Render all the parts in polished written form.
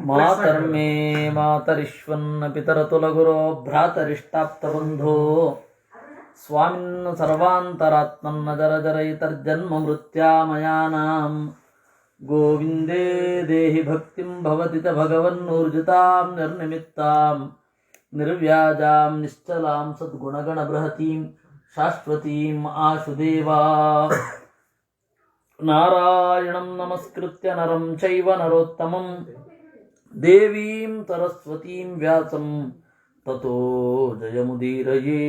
ಮಾತರ್ಮೇ ಮಾತರಿಶ್ವನ್ನ ಪಿತರತುಲಗುರೋ ಭ್ರಾತರಿಷ್ಟಾಪ್ತಬಂಧೋ ಸ್ವಾಮಿನ್ ಸರ್ವಾಂತರಾತ್ಮನ್ನ ಜರ ಜರಯಿತರ್ಜನ್ಮ ಮೃತ್ಯಾಮಯಾನಾಂ ಗೋವಿಂದೇ ದೇಹಿ ಭಕ್ತಿಂ ಭವತಿ ಚ ಭಗವನ್ನೂರ್ಜಿತಾಂ ನಿರ್ನಿಮಿತ್ತಾಂ ನಿರ್ವ್ಯಾಜಾಂ ನಿಶ್ಚಲಾಂ ಸದ್ಗುಣಗಣ ಬೃಹತೀಂ ಶಾಶ್ವತೀಂ ಆಶುದೇವಾ ನಾರಾಯಣಂ ನಮಸ್ಕೃತ್ಯ ನರಂ ಚೈವ ನರೋತ್ತಮಂ ದೇವೀಂ ಸರಸ್ವತೀಂ ವ್ಯಾಸಂ ತತೋ ಜಯಮುದೀರಯೇ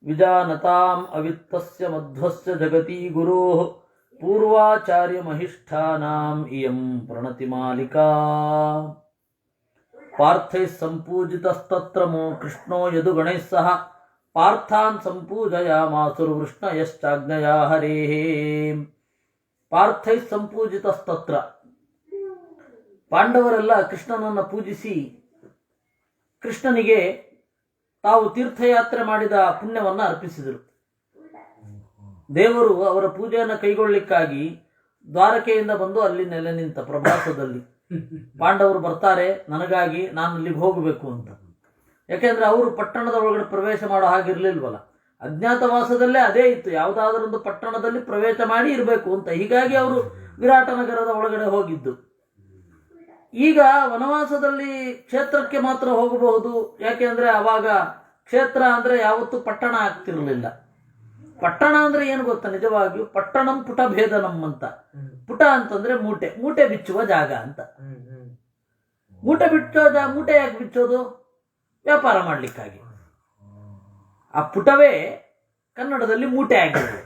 ವಿಜಾನತಾಂ ಅವಿತ್ತಸ್ಯ ಮಧ್ವಸ್ಯ ಜಗತಿ ಗುರೋಃ ಪೂರ್ವಾಚಾರ್ಯಮಹಿಷ್ಠಾನಾಂ ಇಯಂ ಪ್ರಣತಿಮಾಲಿಕಾ ಪಾರ್ಥೈಃ ಸಂಪೂಜಿತಸ್ತತ್ರ ಕೃಷ್ಣೋ ಯದುಗಣೈಃ ಸಹ ಪಾರ್ಥಾನ್ ಸಂಪೂಜಯಾಮಾಸುರ್ವೃಷ್ಣಯಶ್ಚಾಜ್ಞಯಾ ಹರೇಃ ಪಾರ್ಥೈಃ ಸಂಪೂಜಿತಸ್ತತ್ರ ಪಾಂಡವರೆಲ್ಲ ಕೃಷ್ಣನನ್ನು ಪೂಜಿಸಿ ಕೃಷ್ಣನಿಗೆ ತಾವು ತೀರ್ಥಯಾತ್ರೆ ಮಾಡಿದ ಪುಣ್ಯವನ್ನು ಅರ್ಪಿಸಿದರು. ದೇವರು ಅವರ ಪೂಜೆಯನ್ನು ಕೈಗೊಳ್ಳಲಿಕ್ಕಾಗಿ ದ್ವಾರಕೆಯಿಂದ ಬಂದು ಅಲ್ಲಿ ನೆಲೆ ನಿಂತ ಪ್ರಭಾಸದಲ್ಲಿ ಪಾಂಡವರು ಬರ್ತಾರೆ ನನಗಾಗಿ ನಾನು ಅಲ್ಲಿಗೆ ಹೋಗಬೇಕು ಅಂತ. ಯಾಕೆಂದ್ರೆ ಅವರು ಪಟ್ಟಣದ ಒಳಗಡೆ ಪ್ರವೇಶ ಮಾಡೋ ಹಾಗಿರ್ಲಿಲ್ವಲ್ಲ, ಅಜ್ಞಾತವಾಸದಲ್ಲೇ ಅದೇ ಇತ್ತು, ಯಾವುದಾದರೊಂದು ಪಟ್ಟಣದಲ್ಲಿ ಪ್ರವೇಶ ಮಾಡಿ ಇರಬೇಕು ಅಂತ. ಹೀಗಾಗಿ ಅವರು ವಿರಾಟ ನಗರದ ಒಳಗಡೆ ಹೋಗಿದ್ದು. ಈಗ ವನವಾಸದಲ್ಲಿ ಕ್ಷೇತ್ರಕ್ಕೆ ಮಾತ್ರ ಹೋಗಬಹುದು, ಯಾಕೆಂದ್ರೆ ಅವಾಗ ಕ್ಷೇತ್ರ ಅಂದ್ರೆ ಯಾವತ್ತೂ ಪಟ್ಟಣ ಆಗ್ತಿರಲಿಲ್ಲ. ಪಟ್ಟಣ ಅಂದ್ರೆ ಏನು ಗೊತ್ತಾ, ನಿಜವಾಗಿಯೂ ಪಟ್ಟಣಂ ಪುಟ ಭೇದನಂ ಅಂತ. ಪುಟ ಅಂತಂದ್ರೆ ಮೂಟೆ, ಮೂಟೆ ಬಿಚ್ಚುವ ಜಾಗ ಅಂತ. ಮೂಟೆ ಮೂಟೆ ಯಾಕೆ ಬಿಚ್ಚೋದು? ವ್ಯಾಪಾರ ಮಾಡ್ಲಿಕ್ಕಾಗಿ. ಆ ಪುಟವೇ ಕನ್ನಡದಲ್ಲಿ ಮೂಟೆ ಆಗಿದೆ.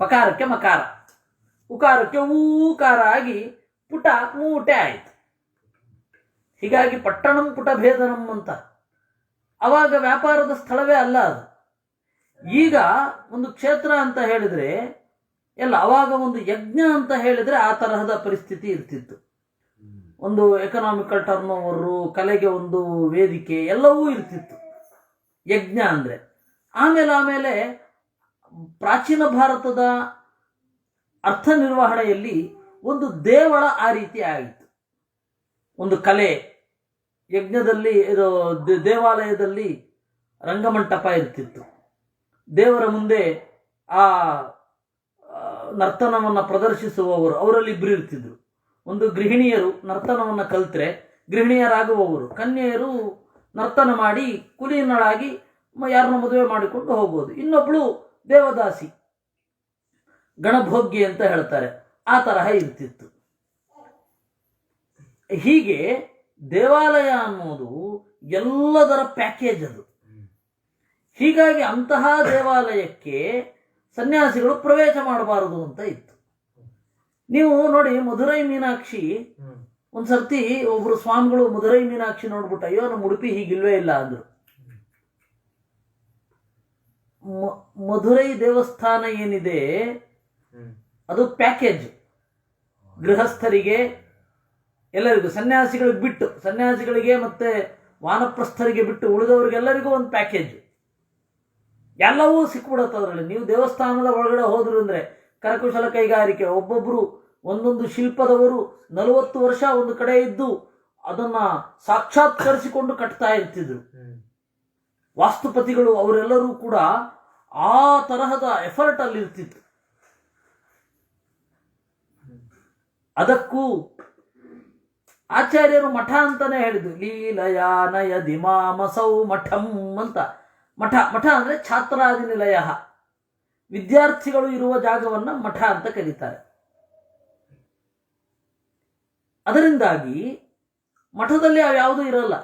ಪಕಾರಕ್ಕೆ ಮಕಾರ, ಉಕಾರಕ್ಕೆ ಊಕಾರ ಆಗಿ ಪುಟ ಮೂಟೆ ಆಯಿತು. ಹೀಗಾಗಿ ಪಟ್ಟಣಂ ಪುಟ ಭೇದನಂ ಅಂತ. ಅವಾಗ ವ್ಯಾಪಾರದ ಸ್ಥಳವೇ ಅಲ್ಲ ಅದು. ಈಗ ಒಂದು ಕ್ಷೇತ್ರ ಅಂತ ಹೇಳಿದ್ರೆ ಎಲ್ಲ, ಅವಾಗ ಒಂದು ಯಜ್ಞ ಅಂತ ಹೇಳಿದ್ರೆ ಆ ತರಹದ ಪರಿಸ್ಥಿತಿ ಇರ್ತಿತ್ತು. ಒಂದು ಎಕನಾಮಿಕಲ್ ಟರ್ನ್ ಓವರು, ಕಲೆಗೆ ಒಂದು ವೇದಿಕೆ, ಎಲ್ಲವೂ ಇರ್ತಿತ್ತು ಯಜ್ಞ ಅಂದ್ರೆ. ಆಮೇಲೆ ಪ್ರಾಚೀನ ಭಾರತದ ಅರ್ಥ ನಿರ್ವಹಣೆಯಲ್ಲಿ ಒಂದು ದೇವಳ ಆ ರೀತಿ ಆಯಿತು. ಒಂದು ಕಲೆ, ಯಜ್ಞದಲ್ಲಿ ದೇವಾಲಯದಲ್ಲಿ ರಂಗಮಂಟಪ ಇರ್ತಿತ್ತು. ದೇವರ ಮುಂದೆ ಆ ನರ್ತನವನ್ನು ಪ್ರದರ್ಶಿಸುವವರು ಅವರಲ್ಲಿ ಇಬ್ಬರು ಇರ್ತಿದ್ರು. ಒಂದು ಗೃಹಿಣಿಯರು ನರ್ತನವನ್ನು ಕಲ್ತ್ರೆ ಗೃಹಿಣಿಯರಾಗುವವರು, ಕನ್ಯೆಯರು ನರ್ತನ ಮಾಡಿ ಕುಲೀನಳಾಗಿ ಯಾರನ್ನ ಮದುವೆ ಮಾಡಿಕೊಂಡು ಹೋಗ್ಬೋದು. ಇನ್ನೊಬ್ಳು ದೇವದಾಸಿ, ಗಣಭೋಗ್ಯ ಅಂತ ಹೇಳ್ತಾರೆ, ಆ ತರಹ ಇರ್ತಿತ್ತು. ಹೀಗೆ ದೇವಾಲಯ ಅನ್ನೋದು ಎಲ್ಲದರ ಪ್ಯಾಕೇಜ್ ಅದು. ಹೀಗಾಗಿ ಅಂತಹ ದೇವಾಲಯಕ್ಕೆ ಸನ್ಯಾಸಿಗಳು ಪ್ರವೇಶ ಮಾಡಬಾರದು ಅಂತ ಇತ್ತು. ನೀವು ನೋಡಿ, ಮಧುರೈ ಮೀನಾಕ್ಷಿ ಒಂದ್ಸರ್ತಿ ಒಬ್ರು ಸ್ವಾಮಿಗಳು ಮಧುರೈ ಮೀನಾಕ್ಷಿ ನೋಡ್ಬಿಟ್ಟು, ಅಯ್ಯೋ ನಮ್ಮ ಉಡುಪಿ ಹೀಗಿಲ್ವೇ ಇಲ್ಲ ಅಂದ್ರು. ಮಧುರೈ ದೇವಸ್ಥಾನ ಏನಿದೆ ಅದು ಪ್ಯಾಕೇಜ್, ಗೃಹಸ್ಥರಿಗೆ ಎಲ್ಲರಿಗೂ, ಸನ್ಯಾಸಿಗಳಿಗೆ ಬಿಟ್ಟು, ಸನ್ಯಾಸಿಗಳಿಗೆ ಮತ್ತೆ ವಾನಪ್ರಸ್ಥರಿಗೆ ಬಿಟ್ಟು ಉಳಿದವರಿಗೆಲ್ಲರಿಗೂ ಒಂದು ಪ್ಯಾಕೇಜ್. ಎಲ್ಲವೂ ಸಿಕ್ಬಿಡತ್ತೆ ಅದರಲ್ಲಿ. ನೀವು ದೇವಸ್ಥಾನದ ಒಳಗಡೆ ಹೋದ್ರು ಅಂದ್ರೆ ಕರಕುಶಲ ಕೈಗಾರಿಕೆ, ಒಬ್ಬೊಬ್ರು ಒಂದೊಂದು ಶಿಲ್ಪದವರು 40 ವರ್ಷ ಒಂದು ಕಡೆ ಇದ್ದು ಅದನ್ನ ಸಾಕ್ಷಾತ್ಕರಿಸಿಕೊಂಡು ಕಟ್ತಾ ಇರ್ತಿದ್ರು. ವಾಸ್ತುಪತಿಗಳು ಅವರೆಲ್ಲರೂ ಕೂಡ ಆ ತರಹದ ಎಫರ್ಟ್ ಅಲ್ಲಿ ಇರ್ತಿತ್ತು. ಅದಕ್ಕೂ ಆಚಾರ್ಯರು ಮಠ ಅಂತಾನೆ ಹೇಳಿದ್ರು. ಲೀಲಯಾನಯ ದಿಮಾಮಸೌ ಮಠಂ ಅಂತ. ಮಠ, ಮಠ ಅಂದ್ರೆ ಛಾತ್ರಾದಿ ನಿಲಯ, ವಿದ್ಯಾರ್ಥಿಗಳು ಇರುವ ಜಾಗವನ್ನ ಮಠ ಅಂತ ಕರೀತಾರೆ. ಅದರಿಂದಾಗಿ ಮಠದಲ್ಲಿ ಯಾವುದೂ ಇರಲ್ಲ.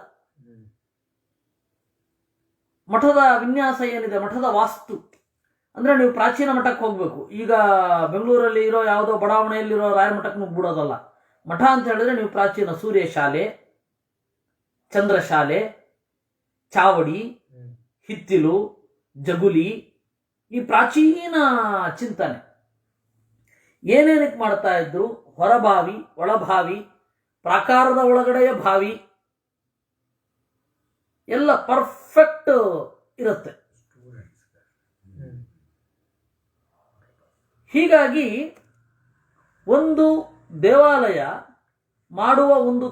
ಮಠದ ವಿನ್ಯಾಸ ಏನಿದೆ, ಮಠದ ವಾಸ್ತು ಅಂದ್ರೆ, ನೀವು ಪ್ರಾಚೀನ ಮಠಕ್ಕೆ ಹೋಗ್ಬೇಕು. ಈಗ ಬೆಂಗಳೂರಲ್ಲಿ ಇರೋ ಯಾವುದೋ ಬಡಾವಣೆಯಲ್ಲಿರೋ ರಾಯಮಠಕ್ಕೆ ನುಗ್ಬಿಡೋದಲ್ಲ. ಮಠ ಅಂತ ಹೇಳಿದ್ರೆ ನೀವು ಪ್ರಾಚೀನ ಸೂರ್ಯ ಶಾಲೆ, ಚಂದ್ರಶಾಲೆ, ಚಾವಡಿ, ಹಿತ್ತಿಲು, ಜಗುಲಿ, ಈ ಪ್ರಾಚೀನ ಚಿಂತನೆ ಏನೇನಕ್ಕೆ ಮಾಡ್ತಾ ಇದ್ರು. ಹೊರಬಾವಿ, ಒಳಭಾವಿ, ಪ್ರಾಕಾರದ ಒಳಗಡೆಯ ಬಾವಿ ಎಲ್ಲ ಪರ್ಫೆಕ್ಟ್ ಇರುತ್ತೆ. ಹೀಗಾಗಿ ಒಂದು ದೇವಾಲಯ ಮಾಡುವ ಒಂದು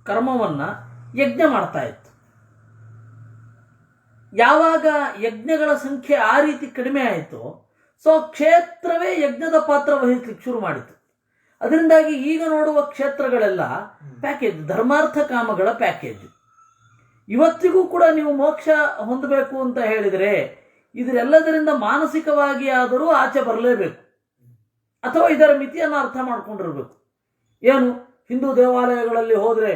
ಕರ್ಮವನ್ನು ಯಜ್ಞ ಮಾಡ್ತಾ ಇತ್ತು. ಯಾವಾಗ ಯಜ್ಞಗಳ ಸಂಖ್ಯೆ ಆ ರೀತಿ ಕಡಿಮೆ ಆಯಿತು, ಸೊ ಕ್ಷೇತ್ರವೇ ಯಜ್ಞದ ಪಾತ್ರ ವಹಿಸ್ಲಿಕ್ಕೆ ಶುರು ಮಾಡಿತು. ಅದರಿಂದಾಗಿ ಈಗ ನೋಡುವ ಕ್ಷೇತ್ರಗಳೆಲ್ಲ ಪ್ಯಾಕೇಜ್, ಧರ್ಮಾರ್ಥ ಕಾಮಗಳ ಪ್ಯಾಕೇಜ್. ಇವತ್ತಿಗೂ ಕೂಡ ನೀವು ಮೋಕ್ಷ ಹೊಂದಬೇಕು ಅಂತ ಹೇಳಿದರೆ ಇದರೆಲ್ಲದರಿಂದ ಮಾನಸಿಕವಾಗಿ ಆದರೂ ಆಚೆ ಬರಲೇಬೇಕು, ಅಥವಾ ಇದರ ಮಿತಿಯನ್ನು ಅರ್ಥ ಮಾಡ್ಕೊಂಡಿರ್ಬೇಕು. ಏನು, ಹಿಂದೂ ದೇವಾಲಯಗಳಲ್ಲಿ ಹೋದರೆ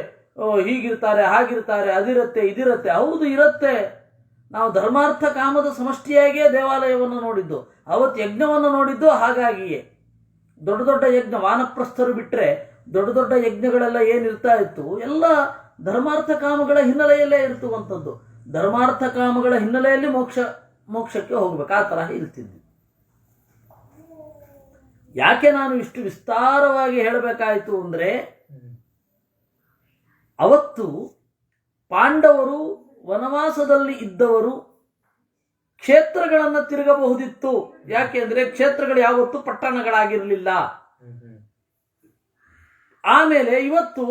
ಹೀಗಿರ್ತಾರೆ, ಹಾಗಿರ್ತಾರೆ, ಅದಿರುತ್ತೆ, ಇದಿರುತ್ತೆ. ಹೌದು, ಇರುತ್ತೆ. ನಾವು ಧರ್ಮಾರ್ಥ ಕಾಮದ ಸಮಷ್ಟಿಯಾಗಿಯೇ ದೇವಾಲಯವನ್ನು ನೋಡಿದ್ದು, ಅವತ್ತು ಯಜ್ಞವನ್ನು ನೋಡಿದ್ದು ಹಾಗಾಗಿಯೇ. ದೊಡ್ಡ ದೊಡ್ಡ ಯಜ್ಞ, ವಾನಪ್ರಸ್ಥರು ಬಿಟ್ಟರೆ ದೊಡ್ಡ ದೊಡ್ಡ ಯಜ್ಞಗಳೆಲ್ಲ ಏನಿರ್ತಾ ಇತ್ತು ಎಲ್ಲ ಧರ್ಮಾರ್ಥ ಕಾಮಗಳ ಹಿನ್ನೆಲೆಯಲ್ಲೇ ಇರ್ತುವಂಥದ್ದು. ಧರ್ಮಾರ್ಥ ಕಾಮಗಳ ಹಿನ್ನೆಲೆಯಲ್ಲಿ ಮೋಕ್ಷಕ್ಕೆ ಹೋಗ್ಬೇಕು, ಆ ತರಹ ಇರ್ತಿದ್ವಿ. ಯಾಕೆ ನಾನು ಇಷ್ಟು ವಿಸ್ತಾರವಾಗಿ ಹೇಳಬೇಕಾಯಿತು ಅಂದರೆ, ಅವತ್ತು ಪಾಂಡವರು ವನವಾಸದಲ್ಲಿ ಇದ್ದವರು ಕ್ಷೇತ್ರಗಳನ್ನು ತಿರುಗಬಹುದಿತ್ತು. ಯಾಕೆ ಅಂದರೆ ಕ್ಷೇತ್ರಗಳು ಯಾವತ್ತೂ ಪಟ್ಟಣಗಳಾಗಿರಲಿಲ್ಲ. ಆಮೇಲೆ ಇವತ್ತು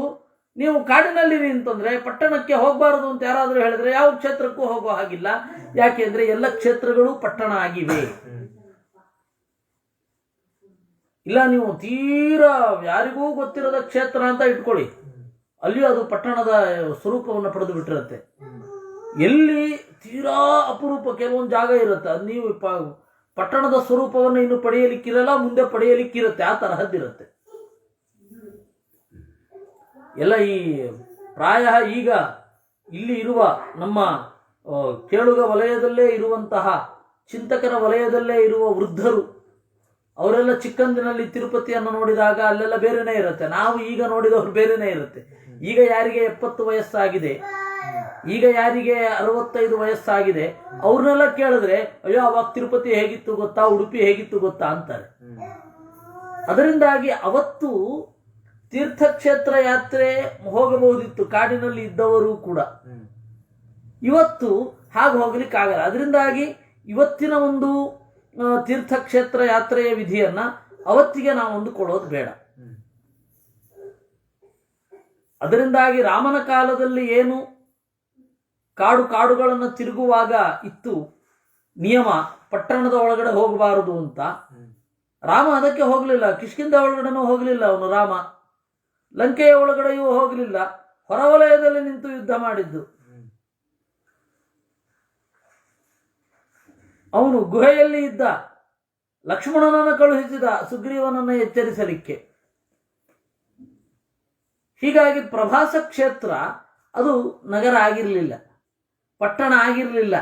ನೀವು ಕಾಡಿನಲ್ಲಿರಿ ಅಂತಂದ್ರೆ ಪಟ್ಟಣಕ್ಕೆ ಹೋಗಬಾರದು ಅಂತ ಯಾರಾದರೂ ಹೇಳಿದ್ರೆ ಯಾವ ಕ್ಷೇತ್ರಕ್ಕೂ ಹೋಗೋ ಹಾಗಿಲ್ಲ. ಯಾಕೆ ಅಂದರೆ ಎಲ್ಲ ಕ್ಷೇತ್ರಗಳು ಪಟ್ಟಣ ಆಗಿವೆ. ಇಲ್ಲ, ನೀವು ತೀರಾ ಯಾರಿಗೂ ಗೊತ್ತಿರೋದ ಕ್ಷೇತ್ರ ಅಂತ ಇಟ್ಕೊಳ್ಳಿ, ಅಲ್ಲಿಯೂ ಅದು ಪಟ್ಟಣದ ಸ್ವರೂಪವನ್ನು ಪಡೆದು ಬಿಟ್ಟಿರುತ್ತೆ. ಎಲ್ಲಿ ತೀರಾ ಅಪರೂಪ ಕೆಲವೊಂದು ಜಾಗ ಇರುತ್ತೆ, ಅದು ನೀವು ಪಟ್ಟಣದ ಸ್ವರೂಪವನ್ನು ಇನ್ನು ಪಡೆಯಲಿಕ್ಕಿರಲ್ಲ, ಮುಂದೆ ಪಡೆಯಲಿಕ್ಕಿರುತ್ತೆ, ಆ ತರಹದ್ದಿರುತ್ತೆ. ಎಲ್ಲ ಈ ಪ್ರಾಯ ಈಗ ಇಲ್ಲಿ ಇರುವ ನಮ್ಮ ಕೇಳುಗ ವಲಯದಲ್ಲೇ ಇರುವಂತಹ ಚಿಂತಕರ ವಲಯದಲ್ಲೇ ಇರುವ ವೃದ್ಧರು ಅವರೆಲ್ಲ ಚಿಕ್ಕಂದಿನಲ್ಲಿ ತಿರುಪತಿಯನ್ನು ನೋಡಿದಾಗ ಅಲ್ಲೆಲ್ಲ ಬೇರೆನೇ ಇರುತ್ತೆ. ನಾವು ಈಗ ನೋಡಿದವರು ಬೇರೆನೇ ಇರುತ್ತೆ. ಈಗ ಯಾರಿಗೆ 70 ವಯಸ್ಸಾಗಿದೆ, ಈಗ ಯಾರಿಗೆ 65 ವಯಸ್ಸಾಗಿದೆ, ಅವ್ರನ್ನೆಲ್ಲ ಕೇಳಿದ್ರೆ ಅಯ್ಯೋ ಅವಾಗ ತಿರುಪತಿ ಹೇಗಿತ್ತು ಗೊತ್ತಾ, ಉಡುಪಿ ಹೇಗಿತ್ತು ಗೊತ್ತಾ ಅಂತಾರೆ. ಅದರಿಂದಾಗಿ ಅವತ್ತು ತೀರ್ಥಕ್ಷೇತ್ರ ಯಾತ್ರೆ ಹೋಗಬಹುದಿತ್ತು ಕಾಡಿನಲ್ಲಿ ಇದ್ದವರು ಕೂಡ. ಇವತ್ತು ಹಾಗೆ ಹೋಗ್ಲಿಕ್ಕಾಗಲ್ಲ. ಅದರಿಂದಾಗಿ ಇವತ್ತಿನ ಒಂದು ತೀರ್ಥಕ್ಷೇತ್ರ ಯಾತ್ರೆಯ ವಿಧಿಯನ್ನ ಅವತ್ತಿಗೆ ನಾವೊಂದು ಕೊಡೋದು ಬೇಡ. ಅದರಿಂದಾಗಿ ರಾಮನ ಕಾಲದಲ್ಲಿ ಏನು ಕಾಡುಗಳನ್ನು ತಿರುಗುವಾಗ ಇತ್ತು ನಿಯಮ, ಪಟ್ಟಣದ ಒಳಗಡೆ ಹೋಗಬಾರದು ಅಂತ, ರಾಮ ಅದಕ್ಕೆ ಹೋಗಲಿಲ್ಲ. ಕಿಷ್ಕಿಂಧ ಒಳಗಡೆನೂ ಹೋಗಲಿಲ್ಲ ಅವನು. ರಾಮ ಲಂಕೆಯ ಒಳಗಡೆಯೂ ಹೋಗಲಿಲ್ಲ, ಹೊರವಲಯದಲ್ಲಿ ನಿಂತು ಯುದ್ಧ ಮಾಡಿದ್ದು. ಅವನು ಗುಹೆಯಲ್ಲಿ ಇದ್ದ, ಲಕ್ಷ್ಮಣನನ್ನು ಕಳುಹಿಸಿದ ಸುಗ್ರೀವನನ್ನು ಎಚ್ಚರಿಸಲಿಕ್ಕೆ. ಹೀಗಾಗಿ ಪ್ರಭಾಸ ಕ್ಷೇತ್ರ ಅದು ನಗರ ಆಗಿರಲಿಲ್ಲ, ಪಟ್ಟಣ ಆಗಿರಲಿಲ್ಲ.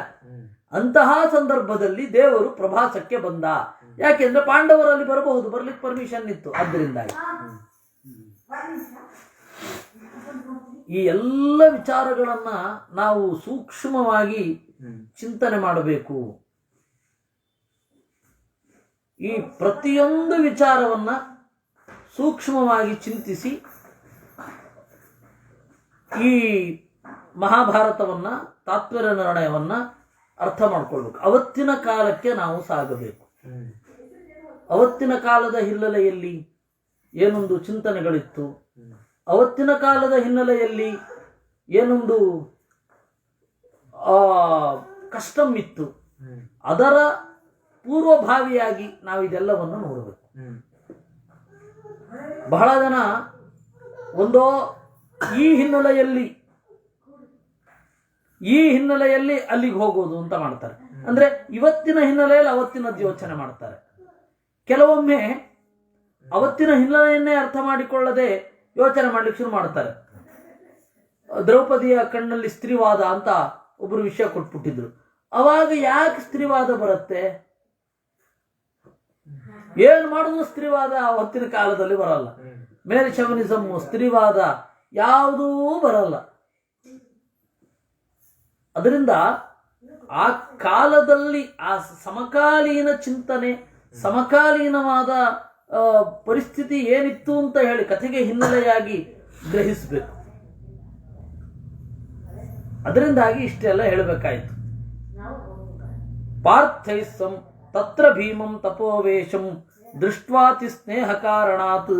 ಅಂತಹ ಸಂದರ್ಭದಲ್ಲಿ ದೇವರು ಪ್ರಭಾಸಕ್ಕೆ ಬಂದ. ಯಾಕೆಂದ್ರೆ ಪಾಂಡವರಲ್ಲಿ ಬರಬಹುದು, ಬರ್ಲಿಕ್ಕೆ ಪರ್ಮಿಷನ್ ಇತ್ತು. ಆದ್ದರಿಂದಾಗಿ ಈ ಎಲ್ಲ ವಿಚಾರಗಳನ್ನ ನಾವು ಸೂಕ್ಷ್ಮವಾಗಿ ಚಿಂತನೆ ಮಾಡಬೇಕು. ಈ ಪ್ರತಿಯೊಂದು ವಿಚಾರವನ್ನ ಸೂಕ್ಷ್ಮವಾಗಿ ಚಿಂತಿಸಿ ಈ ಮಹಾಭಾರತವನ್ನ, ತಾತ್ಪರ್ಯ ನಿರ್ಣಯವನ್ನ ಅರ್ಥ ಮಾಡ್ಕೊಳ್ಬೇಕು. ಅವತ್ತಿನ ಕಾಲಕ್ಕೆ ನಾವು ಸಾಗಬೇಕು. ಅವತ್ತಿನ ಕಾಲದ ಹಿನ್ನೆಲೆಯಲ್ಲಿ ಏನೊಂದು ಚಿಂತನೆಗಳಿತ್ತು, ಅವತ್ತಿನ ಕಾಲದ ಹಿನ್ನೆಲೆಯಲ್ಲಿ ಏನೊಂದು ಕಸ್ಟಮ್ ಇತ್ತು, ಅದರ ಪೂರ್ವಭಾವಿಯಾಗಿ ನಾವು ಇದೆಲ್ಲವನ್ನು ನೋಡಬೇಕು. ಬಹಳ ಜನ ಒಂದೋ ಈ ಹಿನ್ನೆಲೆಯಲ್ಲಿ ಅಲ್ಲಿಗೆ ಹೋಗೋದು ಅಂತ ಮಾಡ್ತಾರೆ. ಅಂದ್ರೆ ಇವತ್ತಿನ ಹಿನ್ನೆಲೆಯಲ್ಲಿ ಅವತ್ತಿನದ್ದು ಯೋಚನೆ ಮಾಡ್ತಾರೆ. ಕೆಲವೊಮ್ಮೆ ಅವತ್ತಿನ ಹಿನ್ನೆಲೆಯನ್ನೇ ಅರ್ಥ ಮಾಡಿಕೊಳ್ಳದೆ ಯೋಚನೆ ಮಾಡ್ಲಿಕ್ಕೆ ಶುರು ಮಾಡ್ತಾರೆ. ದ್ರೌಪದಿಯ ಕಣ್ಣಲ್ಲಿ ಸ್ತ್ರೀವಾದ ಅಂತ ಒಬ್ಬರು ವಿಷಯ ಕೊಟ್ಬಿಟ್ಟಿದ್ರು. ಅವಾಗ ಯಾಕೆ ಸ್ತ್ರೀವಾದ ಬರುತ್ತೆ? ಏನು ಮಾಡಿದ್ರು ಸ್ತ್ರೀವಾದ ಅವತ್ತಿನ ಕಾಲದಲ್ಲಿ ಬರಲ್ಲ. ಮೇಲ್ ಶವನಿಸಮ್, ಸ್ತ್ರೀವಾದ ಯಾವುದೂ ಬರಲ್ಲ. ಅದರಿಂದ ಆ ಕಾಲದಲ್ಲಿ ಆ ಸಮಕಾಲೀನ ಚಿಂತನೆ, ಸಮಕಾಲೀನವಾದ ಪರಿಸ್ಥಿತಿ ಏನಿತ್ತು ಅಂತ ಹೇಳಿ ಕಥೆಗೆ ಹಿನ್ನೆಲೆಯಾಗಿ ಗ್ರಹಿಸಬೇಕು. ಅದರಿಂದಾಗಿ ಇಷ್ಟೆಲ್ಲ ಹೇಳಬೇಕಾಯಿತು. ಪಾರ್ಥೈಸಂ ತತ್ರ ಭೀಮಂ ತಪೋವೇಶಂ ದೃಷ್ಟ್ವಾತಿ ಸ್ನೇಹ ಕಾರಣಾತ್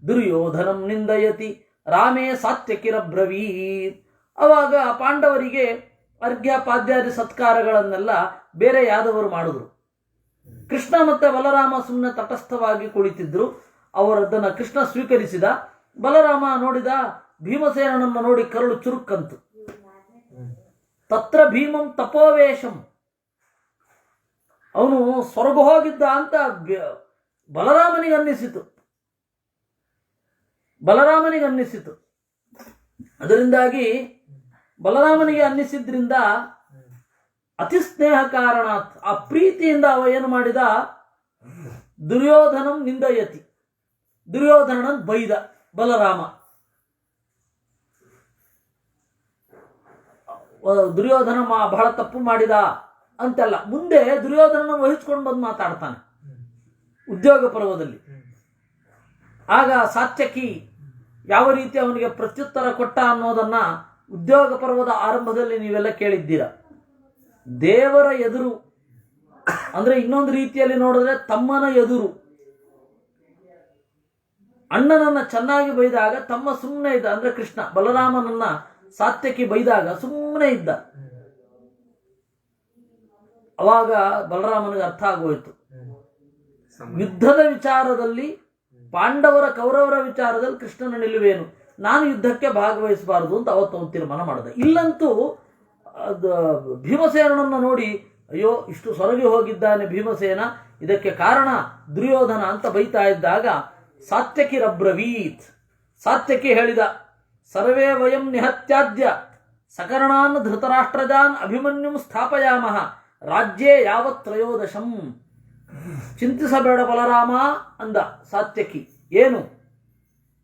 ದುರ್ಯೋಧನಂ ನಿಂದಯತಿ ರಾಮೇ ಸಾತ್ಯಕಿರಬ್ರವೀತ್. ಅವಾಗ ಪಾಂಡವರಿಗೆ ಅರ್ಘ್ಯ ಪಾದ್ಯಾದಿ ಸತ್ಕಾರಗಳನ್ನೆಲ್ಲ ಬೇರೆ ಯಾದವರು ಮಾಡಿದ್ರು. ಕೃಷ್ಣ ಮತ್ತೆ ಬಲರಾಮ ಸುಮ್ಮನೆ ತಟಸ್ಥವಾಗಿ ಕುಳಿತಿದ್ರು. ಅವರದ್ದನ್ನು ಕೃಷ್ಣ ಸ್ವೀಕರಿಸಿದ. ಬಲರಾಮ ನೋಡಿದ, ಭೀಮಸೇನನನ್ನು ನೋಡಿ ಕರಳು ಚುರುಕ್ಕಂತು. ತತ್ರ ಭೀಮಂ ತಪೋವೇಶಂ, ಅವನು ಸ್ವರ್ಗ ಹೋಗಿದ್ದ ಅಂತ ಬಲರಾಮನಿಗೆ ಅನ್ನಿಸಿತು. ಅದರಿಂದಾಗಿ ಬಲರಾಮನಿಗೆ ಅನ್ನಿಸಿದ್ರಿಂದ ಅತಿ ಸ್ನೇಹ ಕಾರಣ, ಆ ಪ್ರೀತಿಯಿಂದ ಅವ ಏನು ಮಾಡಿದ, ದುರ್ಯೋಧನಂ ನಿಂದಯತಿ, ದುರ್ಯೋಧನನ ಬೈದ ಬಲರಾಮ. ದುರ್ಯೋಧನ ಬಹಳ ತಪ್ಪು ಮಾಡಿದ ಅಂತೆಲ್ಲ. ಮುಂದೆ ದುರ್ಯೋಧನನ ವಹಿಸ್ಕೊಂಡು ಬಂದು ಮಾತಾಡ್ತಾನೆ ಉದ್ಯೋಗ ಪರ್ವದಲ್ಲಿ. ಆಗ ಸಾತ್ಯಕಿ ಯಾವ ರೀತಿ ಅವನಿಗೆ ಪ್ರತ್ಯುತ್ತರ ಕೊಟ್ಟ ಅನ್ನೋದನ್ನ ಉದ್ಯೋಗ ಪರ್ವದ ಆರಂಭದಲ್ಲಿ ನೀವೆಲ್ಲ ಕೇಳಿದ್ದೀರ. ದೇವರ ಎದುರು ಅಂದ್ರೆ ಇನ್ನೊಂದು ರೀತಿಯಲ್ಲಿ ನೋಡಿದ್ರೆ ತಮ್ಮನ ಎದುರು ಅಣ್ಣನನ್ನ ಚೆನ್ನಾಗಿ ಬೈದಾಗ ತಮ್ಮ ಸುಮ್ಮನೆ ಇದ್ದ. ಅಂದ್ರೆ ಕೃಷ್ಣ ಬಲರಾಮನನ್ನ ಸಾತ್ಯಕಿ ಬೈದಾಗ ಸುಮ್ಮನೆ ಇದ್ದ. ಅವಾಗ ಬಲರಾಮನಿಗೆ ಅರ್ಥ ಆಗೋಯ್ತು, ಯುದ್ಧದ ವಿಚಾರದಲ್ಲಿ ಪಾಂಡವರ ಕೌರವರ ವಿಚಾರದಲ್ಲಿ ಕೃಷ್ಣನ ನಿಲುವೇನು, ನಾನು ಯುದ್ಧಕ್ಕೆ ಭಾಗವಹಿಸಬಾರದು ಅಂತ ಅವತ್ತು ತೀರ್ಮಾನ ಮಾಡಿದ. ಇಲ್ಲಂತೂ ಭೀಮಸೇನನನ್ನು ನೋಡಿ, ಅಯ್ಯೋ ಇಷ್ಟು ಸೊರಗಿ ಹೋಗಿದ್ದಾನೆ ಭೀಮಸೇನ, ಇದಕ್ಕೆ ಕಾರಣ ದುರ್ಯೋಧನ ಅಂತ ಬೈತಾ ಇದ್ದಾಗ ಸಾತ್ಯಕಿರಬ್ರವೀತ್, ಸಾತ್ಯಕಿ ಹೇಳಿದ, ಸರ್ವೇ ವಯಂ ನಿಹತ್ಯಾದ್ಯ ಸಕರ್ಣಾನ್ ಧೃತರಾಷ್ಟ್ರಜಾನ್ ಅಭಿಮನ್ಯುಂ ಸ್ಥಾಪಯಾಮಃ ರಾಜ್ಯೇ ಯಾವತ್ ತ್ರಯೋದಶಂ. ಚಿಂತಿಸಬೇಡ ಬಲರಾಮ ಅಂದ ಸಾತ್ಯಕಿ. ಏನು,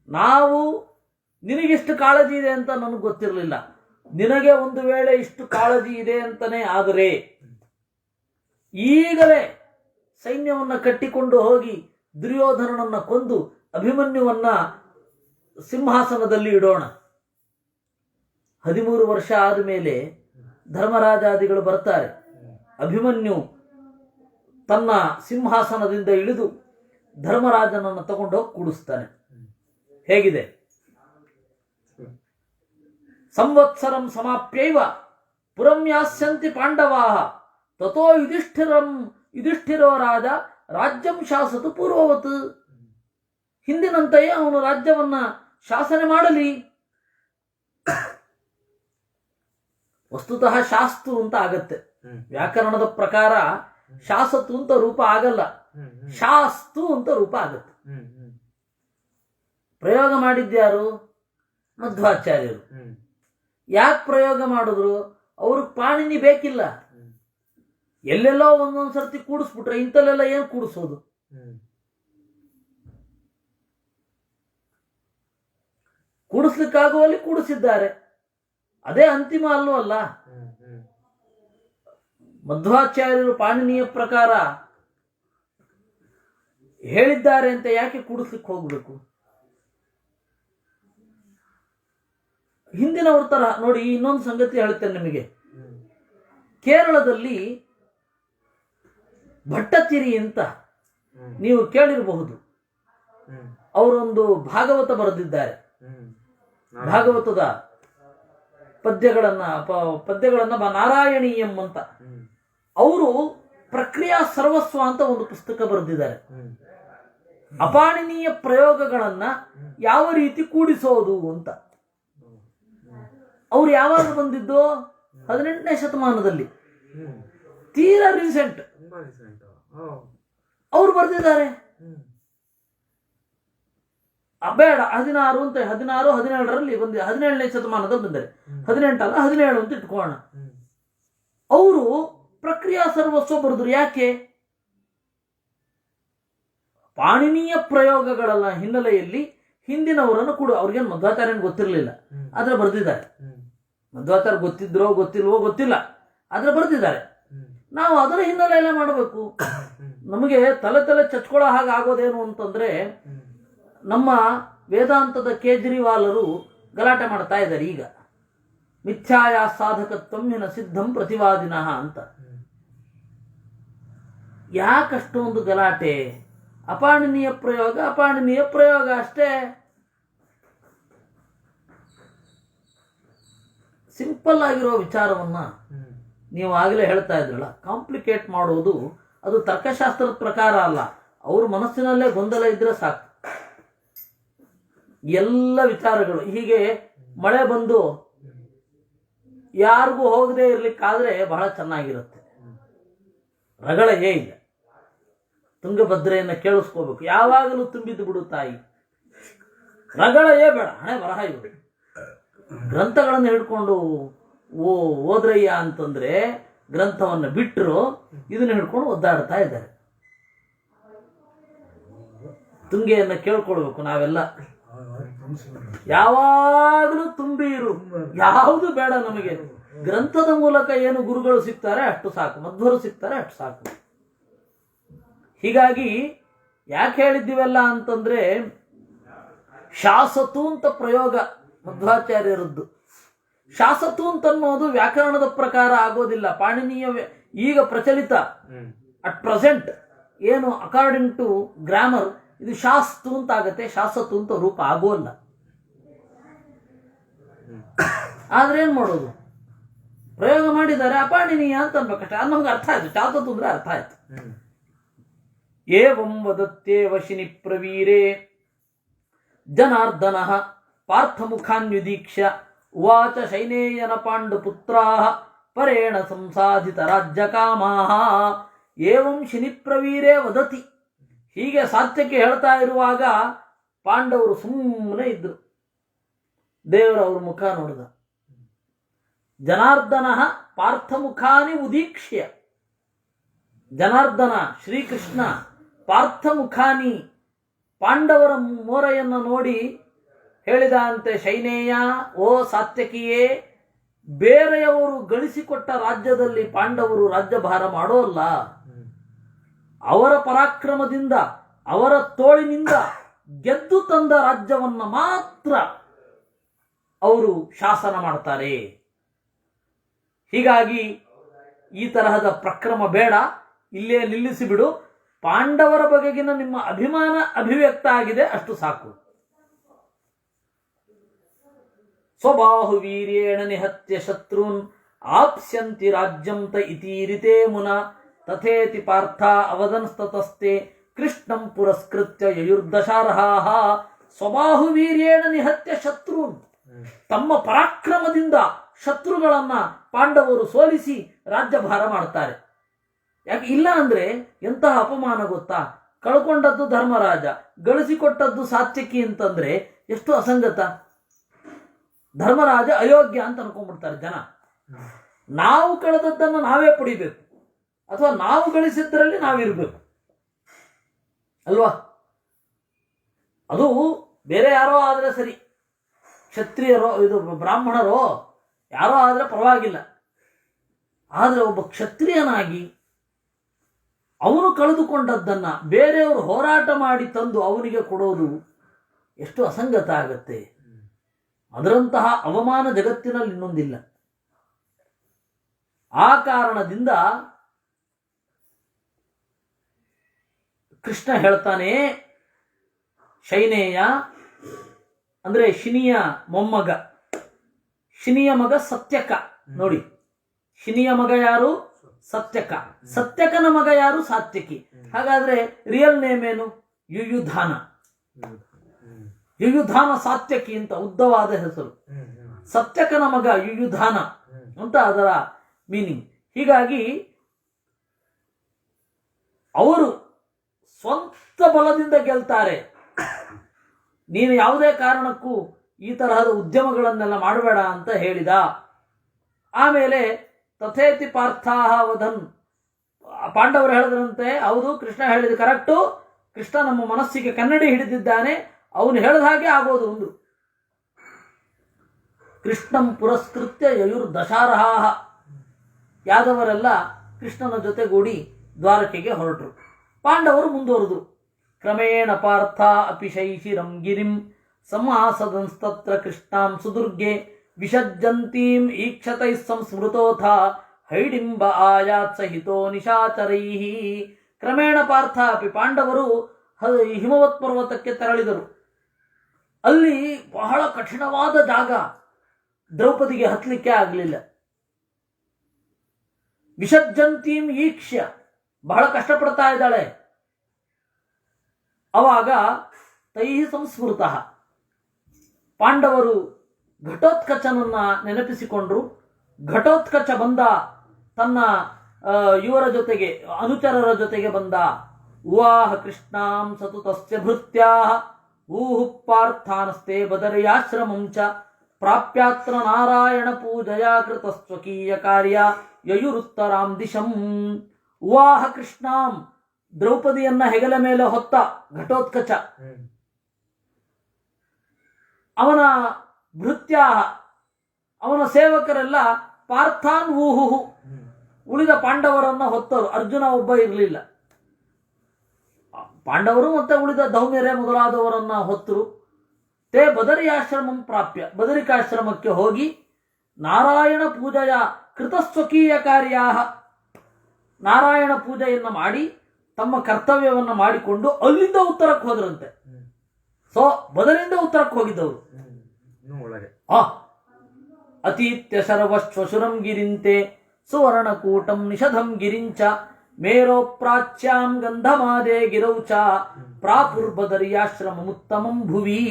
ನಾವು ನಿನಗಿಷ್ಟು ಕಾಳಜಿ ಇದೆ ಅಂತ ನನಗೆ ಗೊತ್ತಿರಲಿಲ್ಲ. ನಿನಗೆ ಒಂದು ವೇಳೆ ಇಷ್ಟು ಕಾಳಜಿ ಇದೆ ಅಂತಲೇ ಆದರೆ ಈಗಲೇ ಸೈನ್ಯವನ್ನು ಕಟ್ಟಿಕೊಂಡು ಹೋಗಿ ದುರ್ಯೋಧನನನ್ನು ಕೊಂದು ಅಭಿಮನ್ಯುವನ್ನ ಸಿಂಹಾಸನದಲ್ಲಿ ಇಡೋಣ. 13 ವರ್ಷ ಆದಮೇಲೆ ಧರ್ಮರಾಜಾದಿಗಳು ಬರ್ತಾರೆ. ಅಭಿಮನ್ಯು ತನ್ನ ಸಿಂಹಾಸನದಿಂದ ಇಳಿದು ಧರ್ಮರಾಜನನ್ನು ತಗೊಂಡೋಗಿ ಕೂಡಿಸ್ತಾನೆ. ಹೇಗಿದೆ, ಸಂವತ್ಸರಂ ಸಮಾಪ್ಯೈವ ಪುರಂ ಯಾಸ್ಯಂತಿ ಪಾಂಡವಾಹ ತಥೋ ಯುಧಿಷ್ಠಿರೋ ರಾಜ ರಾಜ್ಯಂ ಶಾಸತು ಪೂರ್ವವತ್. ಹಿಂದಿನಂತೆಯೇ ಅವನು ರಾಜ್ಯವನ್ನ ಶಾಸನೆ ಮಾಡಲಿ. ವಸ್ತುತಃ ಶಾಸ್ತು ಅಂತ ಆಗತ್ತೆ, ವ್ಯಾಕರಣದ ಪ್ರಕಾರ ಶಾಸತು ಅಂತ ರೂಪ ಆಗಲ್ಲ, ಶಾಸ್ತು ಅಂತ ರೂಪ ಆಗತ್ತೆ. ಪ್ರಯೋಗ ಮಾಡಿದ್ಯಾರು? ಮಧ್ವಾಚಾರ್ಯರು. ಯಾಕೆ ಪ್ರಯೋಗ ಮಾಡಿದ್ರು? ಅವ್ರಿಗೆ ಪಾಣಿನಿ ಬೇಕಿಲ್ಲ. ಎಲ್ಲೆಲ್ಲೋ ಒಂದೊಂದು ಸರ್ತಿ ಕೂಡಿಸ್ಬಿಟ್ರೆ ಇಂಥಲ್ಲೆಲ್ಲ ಏನು ಕೂಡಿಸೋದು? ಕೂಡಿಸ್ಲಿಕ್ಕಾಗುವಲ್ಲಿ ಕೂಡಿಸಿದ್ದಾರೆ, ಅದೇ ಅಂತಿಮ ಅಲ್ಲೂ ಅಲ್ಲ. ಮಧ್ವಾಚಾರ್ಯರು ಪಾಣಿನಿಯ ಪ್ರಕಾರ ಹೇಳಿದ್ದಾರೆ ಅಂತ ಯಾಕೆ ಕೂಡಿಸ್ಲಿಕ್ಕೆ ಹೋಗ್ಬೇಕು? ಹಿಂದಿನವ್ರ ತರ ನೋಡಿ. ಇನ್ನೊಂದು ಸಂಗತಿ ಹೇಳ್ತೇನೆ ನಿಮಗೆ. ಕೇರಳದಲ್ಲಿ ಭಟ್ಟತಿರಿ ಅಂತ ನೀವು ಕೇಳಿರಬಹುದು. ಅವರೊಂದು ಭಾಗವತ ಬರೆದಿದ್ದಾರೆ. ಭಾಗವತದ ಪದ್ಯಗಳನ್ನ ನಾರಾಯಣೀಯಂ ಅಂತ. ಅವರು ಪ್ರಕ್ರಿಯಾ ಸರ್ವಸ್ವ ಅಂತ ಒಂದು ಪುಸ್ತಕ ಬರೆದಿದ್ದಾರೆ. ಅಪಾಣಿನೀಯ ಪ್ರಯೋಗಗಳನ್ನ ಯಾವ ರೀತಿ ಕೂಡಿಸೋದು ಅಂತ. ಅವ್ರು ಯಾವಾಗ ಬಂದಿದ್ದು? 18ನೇ ಶತಮಾನದಲ್ಲಿ, ತೀರಾ ರೀಸೆಂಟ್ ಅವ್ರು ಬರೆದಿದ್ದಾರೆ. ಬೇಡ 16 ಅಂತ 17ರಲ್ಲಿ ಬಂದ 17ನೇ ಶತಮಾನದಲ್ಲಿ ಬಂದರೆ 18 ಅಲ್ಲ 17 ಅಂತ ಇಟ್ಕೋಣ. ಅವರು ಪ್ರಕ್ರಿಯಾ ಸರ್ವಸ್ವ ಬರೆದ್ರು. ಯಾಕೆ? ಪಾಣಿನೀಯ ಪ್ರಯೋಗಗಳ ಹಿನ್ನೆಲೆಯಲ್ಲಿ ಹಿಂದಿನವರನ್ನು ಕೂಡ, ಅವ್ರಿಗೇನು ಮಧ್ವಾಚಾರ್ಯನ್ ಗೊತ್ತಿರಲಿಲ್ಲ, ಆದ್ರೆ ಬರೆದಿದ್ದಾರೆ. ಮಧ್ವಾಚಾರ್ಯ ಗೊತ್ತಿದ್ರೋ ಗೊತ್ತಿಲ್ವೋ ಗೊತ್ತಿಲ್ಲ, ಆದ್ರೆ ಬರೆದಿದ್ದಾರೆ. ನಾವು ಅದರ ಹಿನ್ನೆಲೆಯಲ್ಲೇ ಮಾಡಬೇಕು. ನಮಗೆ ತಲೆ ಚಚ್ಕೊಳ್ಳೋ ಹಾಗೆ ಆಗೋದೇನು ಅಂತಂದ್ರೆ, ನಮ್ಮ ವೇದಾಂತದ ಕೇಜ್ರಿವಾಲರು ಗಲಾಟೆ ಮಾಡ್ತಾ ಇದ್ದಾರೆ ಈಗ. ಮಿಥ್ಯಾಯ ಸಾಧಕತ್ವಂ ಹಿನ ಸಿದ್ಧಂ ಪ್ರತಿವಾದಿನಃ ಅಂತ. ಯಾಕಷ್ಟೊಂದು ಗಲಾಟೆ? ಅಪಾಣಿನೀಯ ಪ್ರಯೋಗ ಅಷ್ಟೇ. ಸಿಂಪಲ್ ಆಗಿರೋ ವಿಚಾರವನ್ನ ನೀವು ಆಗಲೇ ಹೇಳ್ತಾ ಇದ್ರಲ್ಲ, ಕಾಂಪ್ಲಿಕೇಟ್ ಮಾಡೋದು ಅದು ತರ್ಕಶಾಸ್ತ್ರದ ಪ್ರಕಾರ ಅಲ್ಲ. ಅವ್ರ ಮನಸ್ಸಿನಲ್ಲೇ ಗೊಂದಲ ಇದ್ರೆ ಸಾಕು. ಎಲ್ಲ ವಿಚಾರಗಳು ಹೀಗೆ ಮಳೆ ಬಂದು ಯಾರಿಗೂ ಹೋಗದೆ ಇರ್ಲಿಕ್ಕಾದ್ರೆ ಬಹಳ ಚೆನ್ನಾಗಿರುತ್ತೆ. ರಗಳೇ ಇಲ್ಲ. ತುಂಗಭದ್ರೆಯನ್ನು ಕೇಳಿಸ್ಕೋಬೇಕು, ಯಾವಾಗಲೂ ತುಂಬಿದ್ದು ಬಿಡು ತಾಯಿ. ರಗಳೇ ಬೇಡ, ಹಣೆ ಬರಹ ಇವರು. ಗ್ರಂಥಗಳನ್ನು ಹಿಡ್ಕೊಂಡು ಓದ್ರಯ್ಯ ಅಂತಂದ್ರೆ ಗ್ರಂಥವನ್ನು ಬಿಟ್ಟರು ಇದನ್ನ ಹಿಡ್ಕೊಂಡು ಒದ್ದಾಡ್ತಾ ಇದ್ದಾರೆ. ತುಂಗೆಯನ್ನು ಕೇಳ್ಕೊಳ್ಬೇಕು ನಾವೆಲ್ಲ. ಯಾವಾಗಲೂ ತುಂಬಿ ಇರು, ಯಾವುದು ಬೇಡ ನಮಗೆ. ಗ್ರಂಥದ ಮೂಲಕ ಏನು ಗುರುಗಳು ಸಿಗ್ತಾರೆ ಅಷ್ಟು ಸಾಕು, ಮಧ್ವರು ಸಿಗ್ತಾರೆ ಅಷ್ಟು ಸಾಕು. ಹೀಗಾಗಿ ಯಾಕೆ ಹೇಳಿದ್ದೀವೆಲ್ಲ ಅಂತಂದ್ರೆ, ಶಾಸತು ಅಂತ ಪ್ರಯೋಗ ಮಧ್ವಾಚಾರ್ಯರದ್ದು. ಶಾಸತು ಅಂತ ಅನ್ನೋದು ವ್ಯಾಕರಣದ ಪ್ರಕಾರ ಆಗೋದಿಲ್ಲ. ಪಾಣಿನೀಯ ಈಗ ಪ್ರಚಲಿತ ಅಟ್ ಪ್ರೆಸೆಂಟ್ ಏನು ಅಕಾರ್ಡಿಂಗ್ ಟು ಗ್ರಾಮರ್ ಇದು ಶಾಸ್ತು ಅಂತ ಆಗತ್ತೆ, ಶಾಸತು ಅಂತ ರೂಪ ಆಗೋಲ್ಲ. ಆದ್ರೆ ಏನ್ ಮಾಡೋದು, ಪ್ರಯೋಗ ಮಾಡಿದ್ದಾರೆ, ಅಪಾಣಿನೀಯ ಅಂತ ಅನ್ಬೇಕಷ್ಟೇ. ಅದು ನಮ್ಗೆ ಅರ್ಥ ಆಯ್ತು, ಶಾಸತು ಅಂದ್ರೆ ಅರ್ಥ ಆಯ್ತು. ಏವಂ ವದತ್ತೇವ ಶಿನಿ ಪ್ರವೀರೇ ಜನಾರ್ದನ ಪಾರ್ಥಮುಖಾನ್ಯುದೀಕ್ಷ ಉವಾಚ ಶೈನೇಯನ ಪಾಂಡುಪುತ್ರಾಃ ಪರೇಣ ಸಂಸಾಧಿತ ರಾಜ್ಯಕಾಮಾಃ. ಏವಂ ಶಿನಿ ಪ್ರವೀರೇ ವದತಿ. ಹೀಗೆ ಸಾತ್ಯಕ್ಕೆ ಹೇಳ್ತಾ ಇರುವಾಗ ಪಾಂಡವರು ಸುಮ್ಮನೆ ಇದ್ರು. ದೇವರು ಅವ್ರ ಮುಖ ನೋಡಿದ. ಜನಾರ್ದನ ಪಾರ್ಥಮುಖಾನಿ ಉದೀಕ್ಷ್ಯ. ಜನಾರ್ದನ ಶ್ರೀಕೃಷ್ಣ ಪಾರ್ಥಮುಖಾನಿ ಪಾಂಡವರ ಮೋರೆಯನ್ನು ನೋಡಿ ಹೇಳಿದ ಅಂತೆ, ಶೈನೇಯ, ಓ ಸಾತ್ಯಕಿಯೇ, ಬೇರೆಯವರು ಗಳಿಸಿಕೊಟ್ಟ ರಾಜ್ಯದಲ್ಲಿ ಪಾಂಡವರು ರಾಜ್ಯಭಾರ ಮಾಡೋಲ್ಲ. ಅವರ ಪರಾಕ್ರಮದಿಂದ, ಅವರ ತೋಳಿನಿಂದ ಗೆದ್ದು ತಂದ ರಾಜ್ಯವನ್ನ ಮಾತ್ರ ಅವರು ಶಾಸನ ಮಾಡ್ತಾರೆ. ಹೀಗಾಗಿ ಈ ತರಹದ ಪ್ರಕ್ರಮ ಬೇಡ, ಇಲ್ಲೇ ನಿಲ್ಲಿಸಿಬಿಡು. ಪಾಂಡವರ ಬಗೆಗಿನ ನಿಮ್ಮ ಅಭಿಮಾನ ಅಭಿವ್ಯಕ್ತ ಆಗಿದೆ, ಅಷ್ಟು ಸಾಕು. ಸ್ವಬಾಹು ವೀರ್ಯೇಣ ನಿಹತ್ಯ ಶತ್ರುನ್ ಆಪ್ಸ್ಯಂತಿ ರಾಜ್ಯಂತ ಇತೀರಿತೇ ಮುನ ತಥೇತಿ ಪಾರ್ಥ ಅವದನ್ಸ್ತತಸ್ತೆ ಕೃಷ್ಣಂ ಪುರಸ್ಕೃತ್ಯ ಯಯುರ್ದಶಾರ್ಹಾಃ. ಸ್ವಬಾಹು ವೀರ್ಯೇಣ ನಿಹತ್ಯ ಶತ್ರುನ್, ತಮ್ಮ ಪರಾಕ್ರಮದಿಂದ ಶತ್ರುಗಳನ್ನ ಪಾಂಡವರು ಸೋಲಿಸಿ ರಾಜ್ಯಭಾರ ಮಾಡ್ತಾರೆ. ಯಾಕೆ ಇಲ್ಲ ಅಂದ್ರೆ ಎಂತಹ ಅಪಮಾನ ಗೊತ್ತಾ? ಕಳ್ಕೊಂಡದ್ದು ಧರ್ಮರಾಜ, ಗಳಿಸಿಕೊಟ್ಟದ್ದು ಸಾತ್ಯಕಿ ಅಂತಂದ್ರೆ ಎಷ್ಟು ಅಸಂಗತ. ಧರ್ಮರಾಜ ಅಯೋಗ್ಯ ಅಂತ ಅನ್ಕೊಂಡ್ಬಿಡ್ತಾರೆ ಜನ. ನಾವು ಕಳೆದದ್ದನ್ನು ನಾವೇ ಪಡಿಬೇಕು, ಅಥವಾ ನಾವು ಗಳಿಸಿದ್ರಲ್ಲಿ ನಾವಿರ್ಬೇಕು ಅಲ್ವಾ? ಅದು ಬೇರೆ ಯಾರೋ ಆದ್ರೆ ಸರಿ, ಕ್ಷತ್ರಿಯರೋ ಇದು ಬ್ರಾಹ್ಮಣರೋ ಯಾರೋ ಆದ್ರೆ ಪರವಾಗಿಲ್ಲ. ಆದ್ರೆ ಒಬ್ಬ ಕ್ಷತ್ರಿಯನಾಗಿ ಅವನು ಕಳೆದುಕೊಂಡದ್ದನ್ನ ಬೇರೆಯವರು ಹೋರಾಟ ಮಾಡಿ ತಂದು ಅವನಿಗೆ ಕೊಡೋದು ಎಷ್ಟು ಅಸಂಗತ ಆಗತ್ತೆ. ಅದರಂತಹ ಅವಮಾನ ಜಗತ್ತಿನಲ್ಲಿ ಇನ್ನೊಂದಿಲ್ಲ. ಆ ಕಾರಣದಿಂದ ಕೃಷ್ಣ ಹೇಳ್ತಾನೆ, ಶೈನೇಯ ಅಂದ್ರೆ ಶಿನಿಯ ಮೊಮ್ಮಗ, ಶಿನಿಯ ಮಗ ಸತ್ಯಕ. ನೋಡಿ, ಶಿನಿಯ ಮಗ ಯಾರು? ಸತ್ಯಕ. ಸತ್ಯಕನ ಮಗ ಯಾರು? ಸಾತ್ಯಕಿ. ಹಾಗಾದ್ರೆ ರಿಯಲ್ ನೇಮ್ ಏನು? ಯುಯುಧಾನ. ಯುಯುಧಾನ ಸಾತ್ಯಕಿ ಅಂತ ಉದ್ದವಾದ ಹೆಸರು. ಸತ್ಯಕನ ಮಗ ಯುಯುಧಾನ ಅಂತ ಅದರ ಮೀನಿಂಗ್. ಹೀಗಾಗಿ ಅವರು ಸ್ವಂತ ಬಲದಿಂದ ಗೆಲ್ತಾರೆ. ನೀನು ಯಾವುದೇ ಕಾರಣಕ್ಕೂ ಈ ತರಹದ ಉದ್ಯಮಗಳನ್ನೆಲ್ಲ ಮಾಡಬೇಡ ಅಂತ ಹೇಳಿದ. ಆಮೇಲೆ ತಥೇತಿ ಪಾರ್ಥಾಹ ವಧನ್, ಪಾಂಡವರು ಹೇಳಿದ್ರಂತೆ, ಹೌದು ಕೃಷ್ಣ ಹೇಳಿದ ಕರೆಕ್ಟು, ಕೃಷ್ಣ ನಮ್ಮ ಮನಸ್ಸಿಗೆ ಕನ್ನಡಿ ಹಿಡಿದಿದ್ದಾನೆ, ಅವನು ಹೇಳಿದ ಹಾಗೆ ಆಗೋದು. ಒಂದು ಕೃಷ್ಣಂ ಪುರಸ್ಕೃತ್ಯ ಯಯುರ್ದಶಾರ್ಹಾಃ. ಯಾದವರೆಲ್ಲ ಕೃಷ್ಣನ ಜೊತೆಗೂಡಿ ದ್ವಾರಕೆಗೆ ಹೊರಟರು. ಪಾಂಡವರು ಮುಂದುವರೆದು ಕ್ರಮೇಣ ಪಾರ್ಥ ಅಪಿ ಶೈಶಿರಂ ಗಿರಿಂ ಸಮಾಸದಂಸ್ತತ್ರ ಕೃಷ್ಣಾಂ ಸುದುರ್ಗೆ ವಿಸಜ್ಜಂತೀಂ ಈಕ್ಷತೈಃ ಸಂಸ್ಮೃತೋಥ ಹೈಡಿಂಬ ಆಯಾತ್ ಸಹಿತೋ ನಿಶಾಚರೈಃ. ಕ್ರಮೇಣ ಪಾರ್ಥ ಅಪಿ, ಪಾಂಡವರು ಹಿಮವತ್ ಪರ್ವತಕ್ಕೆ ತೆರಳಿದರು. ಅಲ್ಲಿ ಬಹಳ ಕಠಿಣವಾದ ಜಾಗ, ದ್ರೌಪದಿಗೆ ಹತ್ತಲಿಕ್ಕೆ ಆಗಲಿಲ್ಲ. ವಿಸರ್ಜಂತೀಂ ಈಕ್ಷ್ಯ, ಬಹಳ ಕಷ್ಟಪಡ್ತಾ ಇದ್ದಾಳೆ. ಅವಾಗ ತೈ ಸಂಸ್ಮೃತ, ಪಾಂಡವರು ಘಟೋತ್ಕಚನನ್ನ ನೆನಪಿಸಿಕೊಂಡ್ರು. ಘಟೋತ್ಕಚ ಬಂದ, ತನ್ನ ಇವರ ಜೊತೆಗೆ, ಅನುಚರರ ಜೊತೆಗೆ ಬಂದ. ಉವಾಹ ಕೃಷ್ಣಾಂ ಸತುತಸ್ಯ ಭೃತ್ಯಾ ಊಹು ಪಾರ್ಥಾನಸ್ತೆ ಬದರ್ಯಾಶ್ರಮಂ ಚ ಪ್ರಾಪ್ಯಾತ್ರ ನಾರಾಯಣ ಪೂಜಯಾ ಕೃತ ಸ್ವಕೀಯ ಕಾರ್ಯ ಯಯುರುತ್ತರಾಂ ದಿಶಂ. ಉವಾಹ ಕೃಷ್ಣಾಂ, ದ್ರೌಪದಿಯನ್ನ ಹೆಗಲ ಮೇಲೆ ಹೊತ್ತ ಘಟೋತ್ಕಚ. ಅವನ ಭೃತ್ಯಾ, ಅವನ ಸೇವಕರೆಲ್ಲ ಪಾರ್ಥಾನ್ ಊಹುಹು, ಉಳಿದ ಪಾಂಡವರನ್ನ ಹೊತ್ತರು. ಅರ್ಜುನ ಒಬ್ಬ ಇರಲಿಲ್ಲ. ಪಾಂಡವರು ಮತ್ತೆ ಉಳಿದ ಧೌಮ್ಯರೇ ಮೊದಲಾದವರನ್ನ ಹೊತ್ತರು. ತೇ ಬದರಿಯಾಶ್ರಮಂ ಪ್ರಾಪ್ಯ, ಬದರಿಕಾಶ್ರಮಕ್ಕೆ ಹೋಗಿ ನಾರಾಯಣ ಪೂಜೆಯ ಕೃತಸ್ವಕೀಯ ಕಾರ್ಯ, ನಾರಾಯಣ ಪೂಜೆಯನ್ನು ಮಾಡಿ ತಮ್ಮ ಕರ್ತವ್ಯವನ್ನು ಮಾಡಿಕೊಂಡು ಅಲ್ಲಿಂದ ಉತ್ತರಕ್ಕೆ ಹೋದ್ರಂತೆ. ಸೊ ಬದರಿಂದ ಉತ್ತರಕ್ಕೆ ಹೋಗಿದ್ದವರು. ಅತೀತ್ಯ ಸರ್ವಶ್ವಶುರಂ ಗಿರಿಂತೆ ಸುವರ್ಣಕೂಟಂ ನಿಷಧಂ ಗಿರಿಂಚ ಮೇರೋ ಪ್ರಾಚ್ಯಾಂ ಗಂಧಮಾದೇ ಗಿರೌಚ ಪ್ರಾಪುರ್ಬದರಿಯಾಶ್ರಮಮುತ್ತಮಂ ಭುವಿ.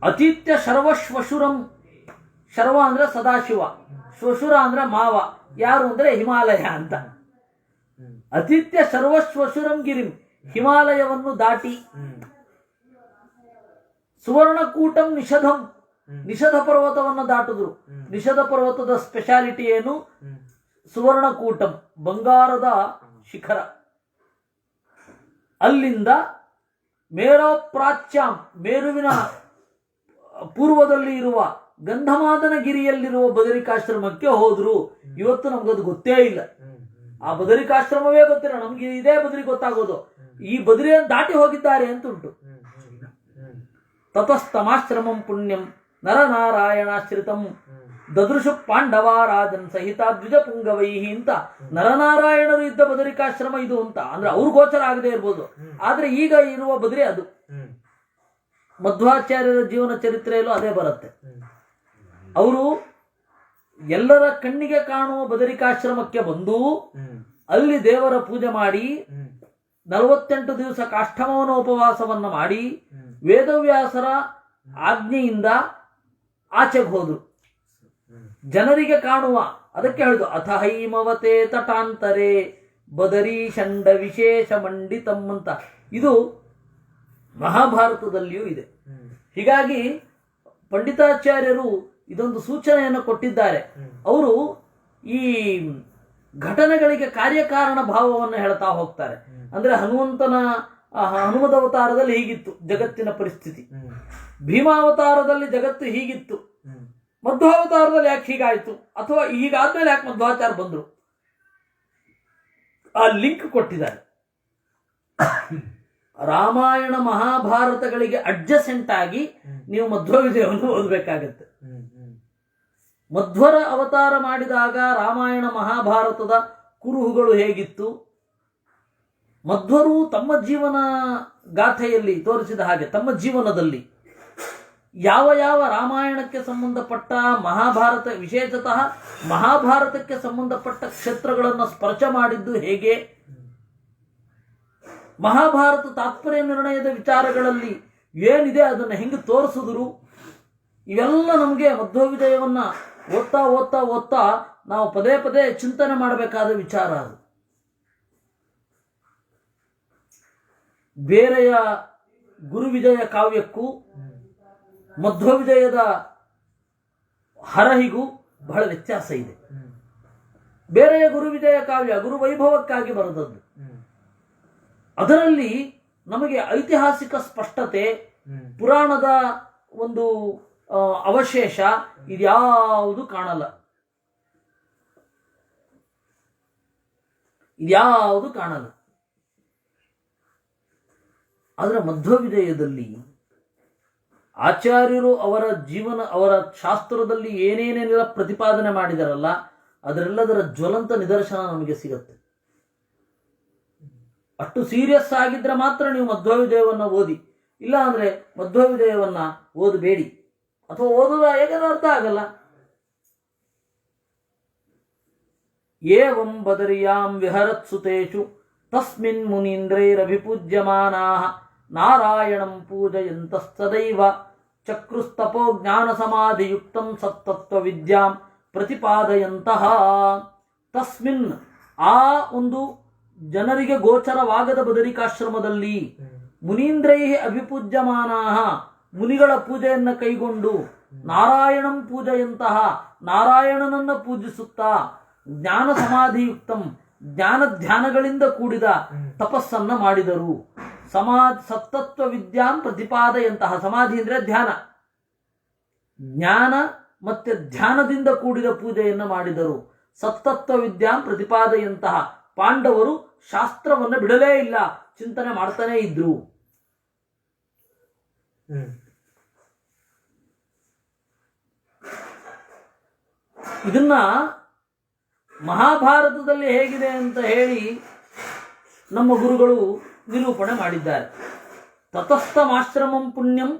ಅತೀತ್ಯ ಸರ್ವಶ್ವಶುರಂ, ಶರ್ವ ಅಂದ್ರೆ ಸದಾಶಿವ, ಶ್ವಶುರ ಅಂದ್ರೆ ಮಾವ, ಯಾರು ಅಂದ್ರೆ ಹಿಮಾಲಯ ಅಂತ. ಅತೀತ್ಯ ಸರ್ವಶ್ವಶುರಂ ಗಿರಿಂ, ಹಿಮಾಲಯವನ್ನು ದಾಟಿ, ಸುವರ್ಣಕೂಟಂ ನಿಷಧಂ, ನಿಷಧ ಪರ್ವತವನ್ನು ದಾಟಿದ್ರು. ನಿಷಧ ಪರ್ವತದ ಸ್ಪೆಷಾಲಿಟಿ ಏನು? ಸುವರ್ಣಕೂಟಂ, ಬಂಗಾರದ ಶಿಖರ. ಅಲ್ಲಿಂದ ಮೇರೋ ಪ್ರಾಚ್ಯಾಂ, ಮೇರುವಿನ ಪೂರ್ವದಲ್ಲಿ ಇರುವ ಗಂಧಮಾದನ ಗಿರಿಯಲ್ಲಿರುವ ಬದರಿಕಾಶ್ರಮಕ್ಕೆ ಹೋದ್ರು. ಇವತ್ತು ನಮ್ಗದು ಗೊತ್ತೇ ಇಲ್ಲ. ಆ ಬದರಿಕಾಶ್ರಮವೇ ಗೊತ್ತಿಲ್ಲ ನಮ್ಗೆ. ಇದೇ ಬದರಿ ಗೊತ್ತಾಗೋದು, ಈ ಬದರಿಯನ್ನು ದಾಟಿ ಹೋಗಿದ್ದಾರೆ ಅಂತ ಉಂಟು. ತತಸ್ತಮಾಶ್ರಮಂ ಪುಣ್ಯಂ ನರನಾರಾಯಣಾಶ್ರಿತಂ ದದೃಶು ಪಾಂಡವಾರಾಜನ್ ಸಹಿತ ದ್ವಿಜ ಪುಂಗವೈಹಿ ಅಂತ. ನರನಾರಾಯಣರು ಇದ್ದ ಬದರಿಕಾಶ್ರಮ ಇದು ಅಂತ ಅಂದ್ರೆ ಅವ್ರು ಗೋಚರ ಆಗದೆ ಇರ್ಬೋದು, ಆದ್ರೆ ಈಗ ಇರುವ ಬದರಿ ಅದು. ಮಧ್ವಾಚಾರ್ಯರ ಜೀವನ ಚರಿತ್ರೆಯಲ್ಲೂ ಅದೇ ಬರುತ್ತೆ. ಅವರು ಎಲ್ಲರ ಕಣ್ಣಿಗೆ ಕಾಣುವ ಬದರಿಕಾಶ್ರಮಕ್ಕೆ ಬಂದು ಅಲ್ಲಿ ದೇವರ ಪೂಜೆ ಮಾಡಿ 48 ದಿವಸ ಕಾಷ್ಠಮವನ ಉಪವಾಸವನ್ನ ಮಾಡಿ ವೇದವ್ಯಾಸರ ಆಜ್ಞೆಯಿಂದ ಆಚೆಗೆ ಹೋದ್ರು. ಜನರಿಗೆ ಕಾಣುವ, ಅದಕ್ಕೆ ಹೇಳಿದ್ರು ಅಥ ಹೈಮವತೆ ತಟಾಂತರೆ ಬದರಿ ಷಂಡ ವಿಶೇಷ ಮಂಡಿತಂ ಅಂತ. ಇದು ಮಹಾಭಾರತದಲ್ಲಿಯೂ ಇದೆ. ಹೀಗಾಗಿ ಪಂಡಿತಾಚಾರ್ಯರು ಇದೊಂದು ಸೂಚನೆಯನ್ನು ಕೊಟ್ಟಿದ್ದಾರೆ. ಅವರು ಈ ಘಟನೆಗಳಿಗೆ ಕಾರ್ಯಕಾರಣ ಭಾವವನ್ನು ಹೇಳ್ತಾ ಹೋಗ್ತಾರೆ. ಅಂದ್ರೆ ಹನುಮದವತಾರದಲ್ಲಿ ಹೀಗಿತ್ತು ಜಗತ್ತಿನ ಪರಿಸ್ಥಿತಿ, ಭೀಮಾವತಾರದಲ್ಲಿ ಜಗತ್ತು ಹೀಗಿತ್ತು, ಮಧ್ವಾವತಾರದಲ್ಲಿ ಯಾಕೆ ಹೀಗಾಯ್ತು, ಅಥವಾ ಹೀಗಾದ್ಮೇಲೆ ಯಾಕೆ ಮಧ್ವಾಚಾರ್ಯ ಬಂದರು, ಆ ಲಿಂಕ್ ಕೊಟ್ಟಿದ್ದಾರೆ. ರಾಮಾಯಣ ಮಹಾಭಾರತಗಳಿಗೆ ಅಡ್ಜಸೆಂಟ್ ಆಗಿ ನೀವು ಮಧ್ವ ವಿಜಯವನ್ನು ಓದಬೇಕಾಗತ್ತೆ. ಮಧ್ವರ ಅವತಾರ ಮಾಡಿದಾಗ ರಾಮಾಯಣ ಮಹಾಭಾರತದ ಕುರುಹುಗಳು ಹೇಗಿತ್ತು, ಮಧ್ವರು ತಮ್ಮ ಜೀವನ ಗಾಥೆಯಲ್ಲಿ ತೋರಿಸಿದ ಹಾಗೆ ತಮ್ಮ ಜೀವನದಲ್ಲಿ ಯಾವ ಯಾವ ರಾಮಾಯಣಕ್ಕೆ ಸಂಬಂಧಪಟ್ಟ ಮಹಾಭಾರತ, ವಿಶೇಷತಃ ಮಹಾಭಾರತಕ್ಕೆ ಸಂಬಂಧಪಟ್ಟ ಕ್ಷೇತ್ರಗಳನ್ನು ಸ್ಪರ್ಶ ಮಾಡಿದ್ದು ಹೇಗೆ, ಮಹಾಭಾರತ ತಾತ್ಪರ್ಯ ನಿರ್ಣಯದ ವಿಚಾರಗಳಲ್ಲಿ ಏನಿದೆ ಅದನ್ನು ಹೆಂಗೆ ತೋರಿಸಿದ್ರು, ಇವೆಲ್ಲ ನಮಗೆ ಮಧ್ವ ವಿಜಯವನ್ನ ಓದ್ತಾ ಓದ್ತಾ ಓದ್ತಾ ನಾವು ಪದೇ ಪದೇ ಚಿಂತನೆ ಮಾಡಬೇಕಾದ ವಿಚಾರ. ಅದು ಬೇರೆಯ ಗುರುವಿಜಯ ಕಾವ್ಯಕ್ಕೂ ಮಧ್ವ ವಿಜಯದ ಹರಹಿಗೂ ಬಹಳ ವ್ಯತ್ಯಾಸ ಇದೆ. ಬೇರೆಯ ಗುರುವಿಜಯ ಕಾವ್ಯ ಗುರು ವೈಭವಕ್ಕಾಗಿ ಬರೆದದ್ದು. ಅದರಲ್ಲಿ ನಮಗೆ ಐತಿಹಾಸಿಕ ಸ್ಪಷ್ಟತೆ, ಪುರಾಣದ ಒಂದು ಅವಶೇಷ ಇದ್ಯಾವುದು ಕಾಣಲ್ಲ, ಇದ್ಯಾವುದು ಕಾಣಲ್ಲ. ಆದರೆ ಮಧ್ವ ವಿಜಯದಲ್ಲಿ ಆಚಾರ್ಯರು ಅವರ ಜೀವನ, ಅವರ ಶಾಸ್ತ್ರದಲ್ಲಿ ಏನೇನೆಲ್ಲ ಪ್ರತಿಪಾದನೆ ಮಾಡಿದಾರಲ್ಲ ಅದರೆಲ್ಲದರ ಜ್ವಲಂತ ನಿದರ್ಶನ ನಮಗೆ ಸಿಗುತ್ತೆ. ಅಷ್ಟು ಸೀರಿಯಸ್ ಆಗಿದ್ರೆ ಮಾತ್ರ ನೀವು ಮಧ್ವ ವಿಜಯವನ್ನು ಓದಿ. ಇಲ್ಲ ಅಂದರೆ ಮಧ್ವ ವಿಜಯವನ್ನು ಓದಬೇಡಿ, ಅಥವಾ ಓದುವ ಯಾಕಂದ್ರೆ ಅರ್ಥ ಆಗಲ್ಲ. ಏವಂ ಬದರಿಯಾಂ ವಿಹರತ್ ಸುತೇಷು ತಸ್ಮಿನ್ ಮುನೀಂದ್ರೈರಭಿಪೂಜ್ಯಮಾನಾಃ ನಾರಾಯಣಂ ಪೂಜಯಂತಸ್ತದೈವ ಚಕ್ರುಸ್ತಪೋ ಜ್ಞಾನ ಸಮಾಧಿಯುಕ್ತಂ ಸತ್ತತ್ವ ವಿದ್ಯಾಂ ಪ್ರತಿಪಾದಯಂತಹ. ತಸ್ಮಿನ್ ಆ ಒಂದು ಜನರಿಗೆ ಗೋಚರವಾಗದ ಬದರಿಕಾಶ್ರಮದಲ್ಲಿ ಮುನೀಂದ್ರೈ ಅಭಿಪೂಜ್ಯಮಾನಾಃ ಮುನಿಗಳ ಪೂಜೆಯನ್ನು ಕೈಗೊಂಡು ನಾರಾಯಣಂ ಪೂಜೆಯಂತಹ ನಾರಾಯಣನನ್ನು ಪೂಜಿಸುತ್ತಾ ಜ್ಞಾನ ಸಮಾಧಿಯುಕ್ತಂ ಜ್ಞಾನ ಧ್ಯಾನಗಳಿಂದ ಕೂಡಿದ ತಪಸ್ಸನ್ನ ಮಾಡಿದರು. ಸತ್ತತ್ವ ವಿದ್ಯಾಂ ಪ್ರತಿಪಾದೆಯಂತಹ, ಸಮಾಧಿ ಅಂದರೆ ಧ್ಯಾನ, ಜ್ಞಾನ ಮತ್ತೆ ಧ್ಯಾನದಿಂದ ಕೂಡಿದ ಪೂಜೆಯನ್ನು ಮಾಡಿದರು. ಸತ್ತತ್ವ ವಿದ್ಯಾಂ ಪ್ರತಿಪಾದೆಯಂತಹ ಪಾಂಡವರು ಶಾಸ್ತ್ರವನ್ನು ಬಿಡಲೇ ಇಲ್ಲ, ಚಿಂತನೆ ಮಾಡ್ತಾನೇ ಇದ್ರು. ಇದನ್ನ ಮಹಾಭಾರತದಲ್ಲಿ ಹೇಗಿದೆ ಅಂತ ಹೇಳಿ ನಮ್ಮ ಗುರುಗಳು ನಿರೂಪಣೆ ಮಾಡಿದ್ದಾರೆ. ತತಸ್ಥಮಾಶ್ರಮಂ ಪುಣ್ಯಂ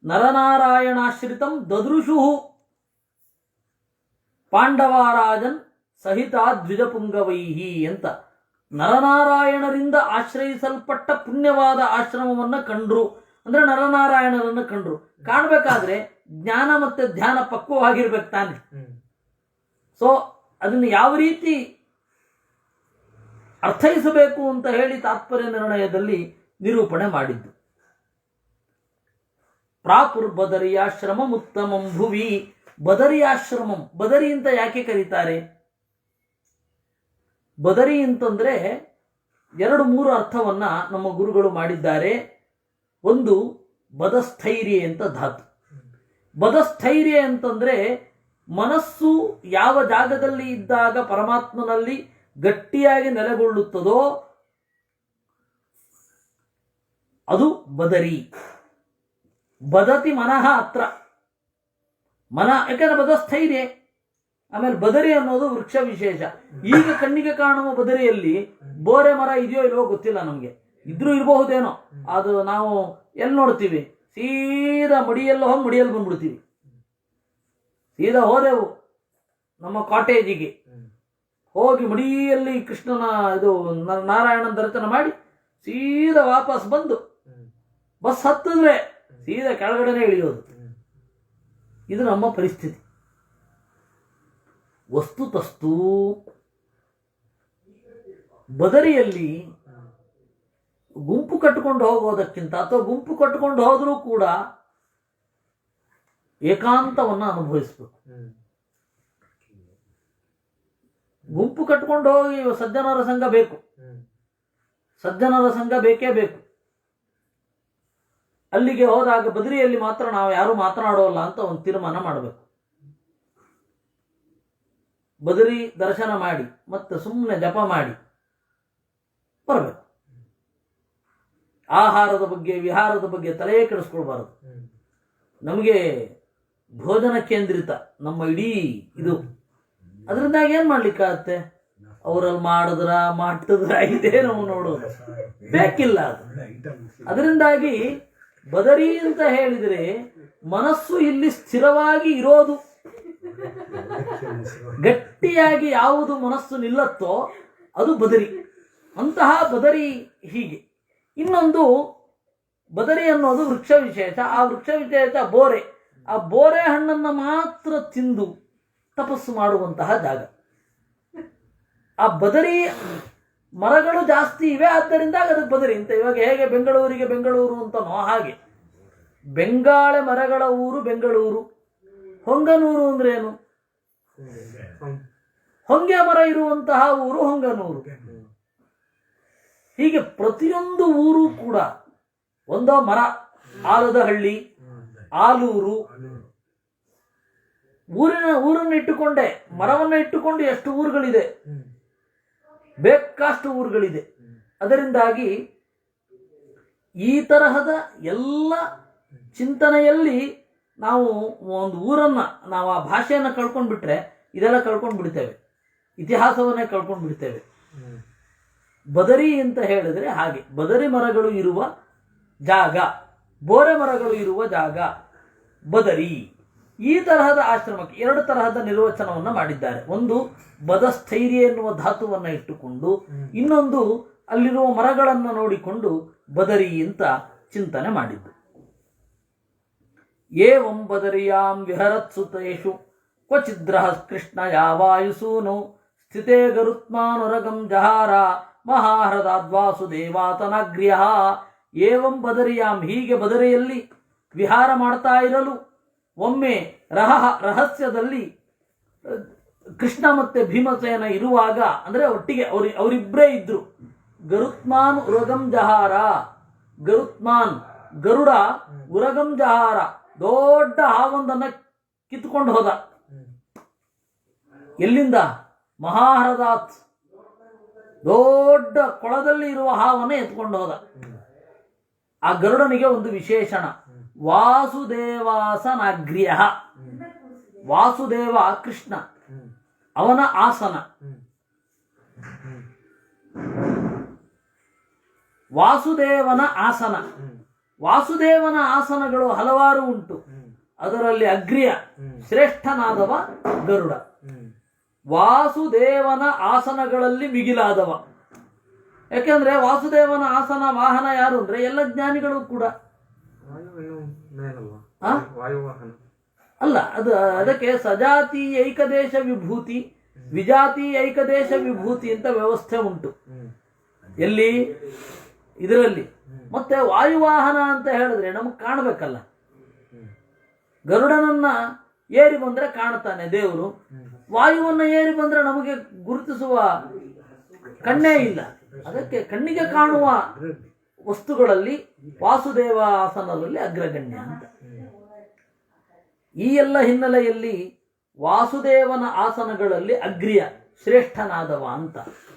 ನರನಾರಾಯಣಾಶ್ರಿತಂ ದದೃಶು ಪಾಂಡವಾರಾಜನ್ ಸಹಿತ ದ್ವಿಜಪುಂಗವೈಹಿ ಅಂತ. ನರನಾರಾಯಣರಿಂದ ಆಶ್ರಯಿಸಲ್ಪಟ್ಟ ಪುಣ್ಯವಾದ ಆಶ್ರಮವನ್ನು ಕಂಡ್ರು, ಅಂದ್ರೆ ನರನಾರಾಯಣರನ್ನು ಕಂಡ್ರು. ಕಾಣಬೇಕಾದ್ರೆ ಜ್ಞಾನ ಮತ್ತೆ ಧ್ಯಾನ ಪಕ್ವವಾಗಿರ್ಬೇಕು ತಾನೆ. ಸೊ ಅದನ್ನು ಯಾವ ರೀತಿ ಅರ್ಥೈಸಬೇಕು ಅಂತ ಹೇಳಿ ತಾತ್ಪರ್ಯ ನಿರ್ಣಯದಲ್ಲಿ ನಿರೂಪಣೆ ಮಾಡಿದ್ದು. ಪ್ರಾಪುರ್ ಬದರಿಯಾಶ್ರಮಂ ಉತ್ತಮಂ ಭುವಿ. ಬದರಿಯಾಶ್ರಮಂ, ಬದರಿ ಅಂತ ಯಾಕೆ ಕರೀತಾರೆ? ಬದರಿ ಅಂತಂದ್ರೆ 2-3 ಅರ್ಥವನ್ನ ನಮ್ಮ ಗುರುಗಳು ಮಾಡಿದ್ದಾರೆ. ಒಂದು ಬದಸ್ಥೈರ್ಯ ಅಂತ ಧಾತು. ಬದಸ್ಥೈರ್ಯ ಅಂತಂದ್ರೆ ಮನಸ್ಸು ಯಾವ ಜಾಗದಲ್ಲಿ ಇದ್ದಾಗ ಪರಮಾತ್ಮನಲ್ಲಿ ಗಟ್ಟಿಯಾಗಿ ನೆಲೆಗೊಳ್ಳುತ್ತದೋ ಅದು ಬದರಿ. ಬದತಿ ಮನಃ ಅತ್ರ, ಮನ ಯಾಕಂದ್ರೆ ಬದಸ್ಥೈರ್ಯ. ಆಮೇಲೆ ಬದರಿ ಅನ್ನೋದು ವೃಕ್ಷ ವಿಶೇಷ. ಈಗ ಕಣ್ಣಿಗೆ ಕಾಣುವ ಬದರಿಯಲ್ಲಿ ಬೋರೆ ಮರ ಇದೆಯೋ ಇಲ್ವೋ ಗೊತ್ತಿಲ್ಲ ನಮಗೆ, ಇದ್ರೂ ಇರಬಹುದೇನೋ. ಅದು ನಾವು ಎಲ್ಲಿ ನೋಡ್ತೀವಿ? ಸೀದಾ ಮಡಿಯೆಲ್ಲ ಹೋಗಿ ಮಡಿಯಲ್ಲಿ ಬಂದ್ಬಿಡ್ತೀವಿ. ಸೀದಾ ಹೋದೆವು ನಮ್ಮ ಕಾಟೇಜಿಗೆ, ಹೋಗಿ ಮಡಿಯಲ್ಲಿ ಕೃಷ್ಣನ ಇದು ನಾರಾಯಣನ ದರ್ಶನ ಮಾಡಿ ಸೀದಾ ವಾಪಸ್ ಬಂದು ಬಸ್ ಹತ್ತಿದ್ರೆ ಸೀದಾ ಕೆಳಗಡೆನೆ ಇಳಿಯೋದು. ಇದು ನಮ್ಮ ಪರಿಸ್ಥಿತಿ. ವಸ್ತುತಸ್ತು ಬದರಿಯಲ್ಲಿ ಗುಂಪು ಕಟ್ಟಿಕೊಂಡು ಹೋಗೋದಕ್ಕಿಂತ, ಅಥವಾ ಗುಂಪು ಕಟ್ಟಿಕೊಂಡು ಹೋದರೂ ಕೂಡ ಏಕಾಂತವನ್ನು ಅನುಭವಿಸಬೇಕು. ಗುಂಪು ಕಟ್ಕೊಂಡು ಹೋಗಿ ಸಜ್ಜನರ ಸಂಘ ಬೇಕು, ಸಜ್ಜನರ ಸಂಘ ಬೇಕೇ ಬೇಕು. ಅಲ್ಲಿಗೆ ಹೋದಾಗ ಬದರಿಯಲ್ಲಿ ಮಾತ್ರ ನಾವು ಯಾರು ಮಾತನಾಡೋಲ್ಲ ಅಂತ ಒಂದು ತೀರ್ಮಾನ ಮಾಡಬೇಕು. ಬದರಿ ದರ್ಶನ ಮಾಡಿ ಮತ್ತೆ ಸುಮ್ಮನೆ ಜಪ ಮಾಡಿ ಬರಬೇಕು. ಆಹಾರದ ಬಗ್ಗೆ ವಿಹಾರದ ಬಗ್ಗೆ ತಲೆಯೇ ಕೆಡಿಸ್ಕೊಳ್ಬಾರದು. ನಮಗೆ ಭೋಜನ ಕೇಂದ್ರಿತ ನಮ್ಮ ಇಡೀ ಇದು. ಅದರಿಂದಾಗಿ ಏನ್ ಮಾಡ್ಲಿಕ್ಕಾಗತ್ತೆ? ಅವರಲ್ಲಿ ಮಾಡಿದ್ರ ಇದೇ ನಾವು ನೋಡೋದು ಬೇಕಿಲ್ಲ ಅದು. ಅದರಿಂದಾಗಿ ಬದರಿ ಅಂತ ಹೇಳಿದರೆ ಮನಸ್ಸು ಇಲ್ಲಿ ಸ್ಥಿರವಾಗಿ ಇರೋದು. ಗಟ್ಟಿಯಾಗಿ ಯಾವುದು ಮನಸ್ಸು ನಿಲ್ಲತ್ತೋ ಅದು ಬದರಿ. ಅಂತಹ ಬದರಿ ಹೀಗೆ. ಇನ್ನೊಂದು ಬದರಿ ಅನ್ನೋದು ವೃಕ್ಷ ವಿಶೇಷ. ಆ ವೃಕ್ಷ ವಿಶೇಷ ಬೋರೆ. ಆ ಬೋರೆ ಹಣ್ಣನ್ನು ಮಾತ್ರ ತಿಂದು ತಪಸ್ಸು ಮಾಡುವಂತಹ ಜಾಗ. ಆ ಬದರಿ ಮರಗಳು ಜಾಸ್ತಿ ಇವೆ, ಆದ್ದರಿಂದ ಅದಕ್ಕೆ ಬದರಿ ಅಂತ. ಇವಾಗ ಹೇಗೆ ಬೆಂಗಳೂರಿಗೆ ಬೆಂಗಳೂರು ಅಂತನೋ ಹಾಗೆ ಬೆಂಗಾಳೆ ಮರಗಳ ಊರು ಬೆಂಗಳೂರು. ಹೊಂಗನೂರು ಅಂದ್ರೆ ಏನು? ಹೊಂಗೆ ಮರ ಇರುವಂತಹ ಊರು ಹೊಂಗನೂರು. ಹೀಗೆ ಪ್ರತಿಯೊಂದು ಊರು ಕೂಡ ಒಂದೋ ಮರ. ಆಲದಹಳ್ಳಿ, ಆಲೂರು, ಊರನ್ನು ಇಟ್ಟುಕೊಂಡೆ, ಮರವನ್ನು ಇಟ್ಟುಕೊಂಡು ಎಷ್ಟು ಊರುಗಳಿದೆ, ಬೇಕಾಷ್ಟು ಊರುಗಳಿದೆ. ಅದರಿಂದಾಗಿ ಈ ತರಹದ ಎಲ್ಲ ಚಿಂತನೆಯಲ್ಲಿ ನಾವು ಒಂದು ಊರನ್ನ, ನಾವು ಆ ಭಾಷೆಯನ್ನು ಕಳ್ಕೊಂಡು ಬಿಟ್ರೆ ಇದೆಲ್ಲ ಕಳ್ಕೊಂಡು ಬಿಡ್ತೇವೆ, ಇತಿಹಾಸವನ್ನೇ ಕಳ್ಕೊಂಡು ಬಿಡ್ತೇವೆ. ಬದರಿ ಅಂತ ಹೇಳಿದ್ರೆ ಹಾಗೆ ಬದರಿ ಮರಗಳು ಇರುವ ಜಾಗ. ಬೋರೆ ಮರಗಳು ಇರುವ ಜಾಗ ಬದರಿ. ಈ ತರಹದ ಆಶ್ರಮಕ್ಕೆ 2 ತರಹದ ನಿರ್ವಚನವನ್ನು ಮಾಡಿದ್ದಾರೆ. ಒಂದು ಬದಸ್ಥೈರ್ಯ ಎನ್ನುವ ಧಾತುವನ್ನು ಇಟ್ಟುಕೊಂಡು, ಇನ್ನೊಂದು ಅಲ್ಲಿರುವ ಮರಗಳನ್ನು ನೋಡಿಕೊಂಡು ಬದರಿ ಅಂತ ಚಿಂತನೆ ಮಾಡಿದ್ದು. ಏವಂ ಬದರಿಯಾಂ ವಿಹರತ್ಸುತೇಷು ಕ್ವಚಿದ್ರ ಕೃಷ್ಣ ಯಾವಾಯುಸೂನೋ ಸ್ಥಿತೇ ಗರುತ್ಮಾನುರಗಂ ಜಹಾರ ಮಹಾಹೃದಾದ್ವಾಸುದೇವಾತನಗ್ರ್ಯ. ಏವಂ ಬದರಿಯಾಂ, ಹೀಗೆ ಬದರಿಯಲ್ಲಿ ವಿಹಾರ ಮಾಡ್ತಾ ಇರಲು ಒಮ್ಮೆ ರಹಸ್ಯದಲ್ಲಿ ಕೃಷ್ಣ ಮತ್ತೆ ಭೀಮಸೇನ ಇರುವಾಗ, ಅಂದರೆ ಒಟ್ಟಿಗೆ ಅವರಿಬ್ಬರೇ ಇದ್ರು. ಗರುತ್ಮಾನ್ ಉರಗಂ ಜಹಾರ, ಗರುತ್ಮಾನ್ ಗರುಡ ಉರಗಂ ಜಹಾರ, ದೊಡ್ಡ ಹಾವೊಂದನ್ನ ಕಿತ್ಕೊಂಡು ಹೋದ. ಎಲ್ಲಿಂದ? ಮಹಾಹೃದಾತ್, ದೊಡ್ಡ ಕೊಳದಲ್ಲಿ ಇರುವ ಹಾವನ್ನು ಎತ್ಕೊಂಡು ಹೋದ. ಆ ಗರುಡನಿಗೆ ಒಂದು ವಿಶೇಷಣ, ವಾಸುದೇವಾಸನಾಗ್ರ್ಯ. ವಾಸುದೇವ ಕೃಷ್ಣ, ಅವನ ಆಸನ. ವಾಸುದೇವನ ಆಸನ. ವಾಸುದೇವನ ಆಸನಗಳು ಹಲವಾರು ಉಂಟು. ಅದರಲ್ಲಿ ಅಗ್ರ್ಯ, ಶ್ರೇಷ್ಠನಾದವ ಗರುಡ. ವಾಸುದೇವನ ಆಸನಗಳಲ್ಲಿ ಮಿಗಿಲಾದವ. ಯಾಕೆಂದ್ರೆ ವಾಸುದೇವನ ಆಸನ ವಾಹನ ಯಾರು ಅಂದ್ರೆ ಎಲ್ಲ ಜ್ಞಾನಿಗಳು ಕೂಡ. ಅಲ್ಲ, ಅದಕ್ಕೆ ಸಜಾತಿ ಏಕದೇಶ ವಿಭೂತಿ, ವಿಜಾತಿ ಏಕದೇಶ ವಿಭೂತಿ ಅಂತ ವ್ಯವಸ್ಥೆ ಉಂಟು. ಎಲ್ಲಿ? ಇದರಲ್ಲಿ. ಮತ್ತೆ ವಾಯುವಾಹನ ಅಂತ ಹೇಳಿದ್ರೆ ನಮಗೆ ಕಾಣಬೇಕಲ್ಲ. ಗರುಡನನ್ನ ಏರಿ ಬಂದ್ರೆ ಕಾಣ್ತಾನೆ ದೇವರು, ವಾಯುವನ್ನ ಏರಿ ಬಂದ್ರೆ ನಮಗೆ ಗುರುತಿಸುವ ಕಣ್ಣೇ ಇಲ್ಲ. ಅದಕ್ಕೆ ಕಣ್ಣಿಗೆ ಕಾಣುವ ವಸ್ತುಗಳಲ್ಲಿ ವಾಸುದೇವ ಆಸನದಲ್ಲಿ ಅಗ್ರಗಣ್ಯ ಅಂತ. ಈ ಎಲ್ಲ ಹಿನ್ನೆಲೆಯಲ್ಲಿ ವಾಸುದೇವನ ಆಸನಗಳಲ್ಲಿ ಅಗ್ರ್ಯ, ಶ್ರೇಷ್ಠನಾದವ ಅಂತ.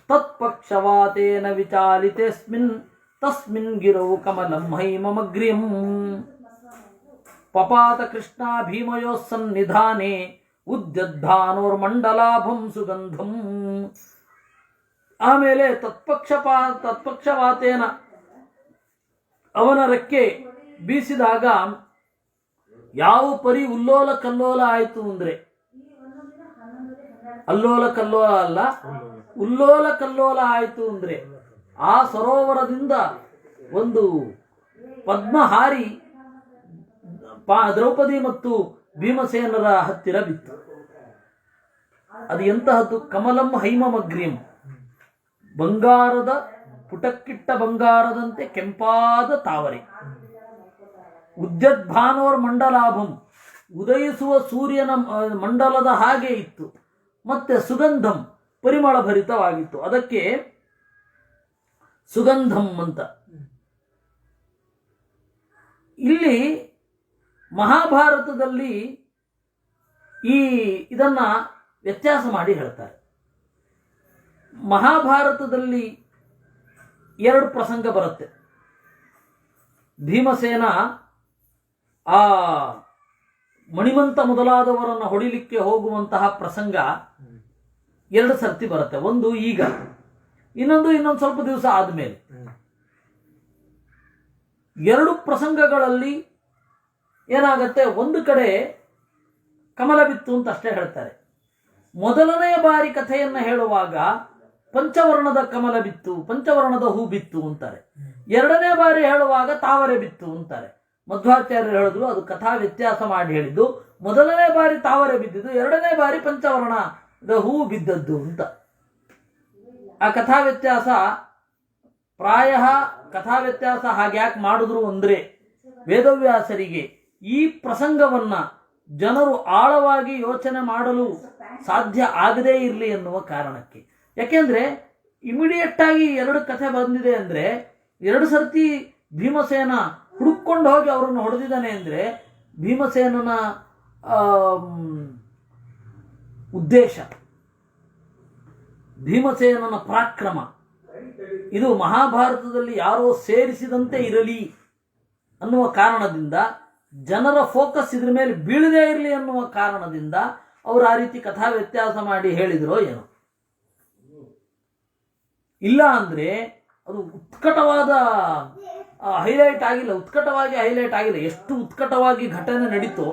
ತತ್ಪಕ್ಷವಾತೇನ ವಿಚಾಲಿತೇಸ್ಮಿನ್ ತಸ್ಮಿನ್ ಗಿರೌ ಕಮಲಂ ಹೈಮಮಗ್ರ್ಯಂ ಪಪಾತ ಕೃಷ್ಣ ಭೀಮಯೋ ಸನ್ನಿಧಾನೆ ಉದ್ಯದ್ಭಾನೋರ್ಮಂಡಲಾಭಂ ಸುಗಂಧಂ. ಆಮೇಲೆ ತತ್ಪಕ್ಷವಾತೇನ, ಅವನ ರೆಕ್ಕೆ ಬೀಸಿದಾಗ ಯಾವ ಪರಿ ಉಲ್ಲೋಲ ಕಲ್ಲೋಲ ಆಯಿತು ಅಂದ್ರೆ, ಅಲ್ಲೋಲ ಕಲ್ಲೋಲ ಅಲ್ಲ, ಉಲ್ಲೋಲ ಕಲ್ಲೋಲ ಆಯಿತು ಅಂದ್ರೆ ಆ ಸರೋವರದಿಂದ ಒಂದು ಪದ್ಮ ಹಾರಿ ದ್ರೌಪದಿ ಮತ್ತು ಭೀಮಸೇನರ ಹತ್ತಿರ ಬಿತ್ತು. ಅದು ಎಂತಹದ್ದು? ಕಮಲಂ ಹೈಮಮಗ್ರ್ಯಂ, ಬಂಗಾರದ ಪುಟಕ್ಕಿಟ್ಟ ಬಂಗಾರದಂತೆ ಕೆಂಪಾದ ತಾವರೆ. ಉದ್ಯದ್ಭಾನೋರ್ ಮಂಡಲಾಭಂ, ಉದಯಿಸುವ ಸೂರ್ಯನ ಮಂಡಲದ ಹಾಗೆ ಇತ್ತು. ಮತ್ತೆ ಸುಗಂಧಂ, ಪರಿಮಳ ಭರಿತವಾಗಿತ್ತು. ಅದಕ್ಕೆ ಸುಗಂಧಂ ಅಂತ. ಇಲ್ಲಿ ಮಹಾಭಾರತದಲ್ಲಿ ಇದನ್ನ ವ್ಯತ್ಯಾಸ ಮಾಡಿ ಹೇಳ್ತಾರೆ. ಮಹಾಭಾರತದಲ್ಲಿ 2 ಪ್ರಸಂಗ ಬರುತ್ತೆ. ಭೀಮಸೇನ ಆ ಮಣಿಮಂತ ಮೊದಲಾದವರನ್ನು ಹೊಡಿಲಿಕ್ಕೆ ಹೋಗುವಂತಹ ಪ್ರಸಂಗ 2 ಸರ್ತಿ ಬರುತ್ತೆ. ಒಂದು ಈಗ, ಇನ್ನೊಂದು ಸ್ವಲ್ಪ ದಿವಸ ಆದ್ಮೇಲೆ. 2 ಪ್ರಸಂಗಗಳಲ್ಲಿ ಏನಾಗತ್ತೆ? ಒಂದು ಕಡೆ ಕಮಲ ಬಿತ್ತು ಅಂತ ಅಷ್ಟೇ ಹೇಳ್ತಾರೆ. ಮೊದಲನೆಯ ಬಾರಿ ಕಥೆಯನ್ನ ಹೇಳುವಾಗ ಪಂಚವರ್ಣದ ಕಮಲ ಬಿತ್ತು, ಪಂಚವರ್ಣದ ಹೂ ಬಿತ್ತು ಅಂತಾರೆ. 2ನೇ ಬಾರಿ ಹೇಳುವಾಗ ತಾವರೆ ಬಿತ್ತು ಅಂತಾರೆ. ಮಧ್ವಾಚಾರ್ಯರು ಹೇಳಿದ್ರು ಅದು ಕಥಾ ವ್ಯತ್ಯಾಸ ಮಾಡಿ ಹೇಳಿದ್ದು. ಮೊದಲನೇ ಬಾರಿ ತಾವರೆ ಬಿದ್ದಿದ್ದು, 2ನೇ ಬಾರಿ ಪಂಚವರ್ಣದ ಹೂ ಬಿದ್ದದ್ದು ಅಂತ. ಆ ಕಥಾ ವ್ಯತ್ಯಾಸ ಪ್ರಾಯ ಕಥಾ ವ್ಯತ್ಯಾಸ ಹಾಗ್ಯಾಕೆ ಮಾಡಿದ್ರು ಅಂದ್ರೆ, ವೇದವ್ಯಾಸರಿಗೆ ಈ ಪ್ರಸಂಗವನ್ನ ಜನರು ಆಳವಾಗಿ ಯೋಚನೆ ಮಾಡಲು ಸಾಧ್ಯ ಆಗದೇ ಇರಲಿ ಎನ್ನುವ ಕಾರಣಕ್ಕೆ. ಯಾಕೆಂದ್ರೆ ಇಮಿಡಿಯೇಟ್ ಆಗಿ 2 ಕಥೆ ಬಂದಿದೆ ಅಂದ್ರೆ, 2 ಸರ್ತಿ ಭೀಮಸೇನ ಹುಡುಕೊಂಡು ಹೋಗಿ ಅವರನ್ನು ಹೊಡೆದಿದ್ದಾನೆ ಅಂದ್ರೆ ಭೀಮಸೇನನ ಉದ್ದೇಶ, ಭೀಮಸೇನನ ಪರಾಕ್ರಮ ಇದು ಮಹಾಭಾರತದಲ್ಲಿ ಯಾರೋ ಸೇರಿಸಿದಂತೆ ಇರಲಿ ಅನ್ನುವ ಕಾರಣದಿಂದ, ಜನರ ಫೋಕಸ್ ಇದ್ರ ಮೇಲೆ ಬೀಳದೇ ಇರಲಿ ಅನ್ನುವ ಕಾರಣದಿಂದ ಅವರು ಆ ರೀತಿ ಕಥಾ ವ್ಯತ್ಯಾಸ ಮಾಡಿ ಹೇಳಿದ್ರೋ ಏನೋ. ಇಲ್ಲ ಅಂದ್ರೆ ಅದು ಉತ್ಕಟವಾದ ಹೈಲೈಟ್ ಆಗಿಲ್ಲ, ಉತ್ಕಟವಾಗಿ ಹೈಲೈಟ್ ಆಗಿಲ್ಲ. ಎಷ್ಟು ಉತ್ಕಟವಾಗಿ ಘಟನೆ ನಡೀತೋ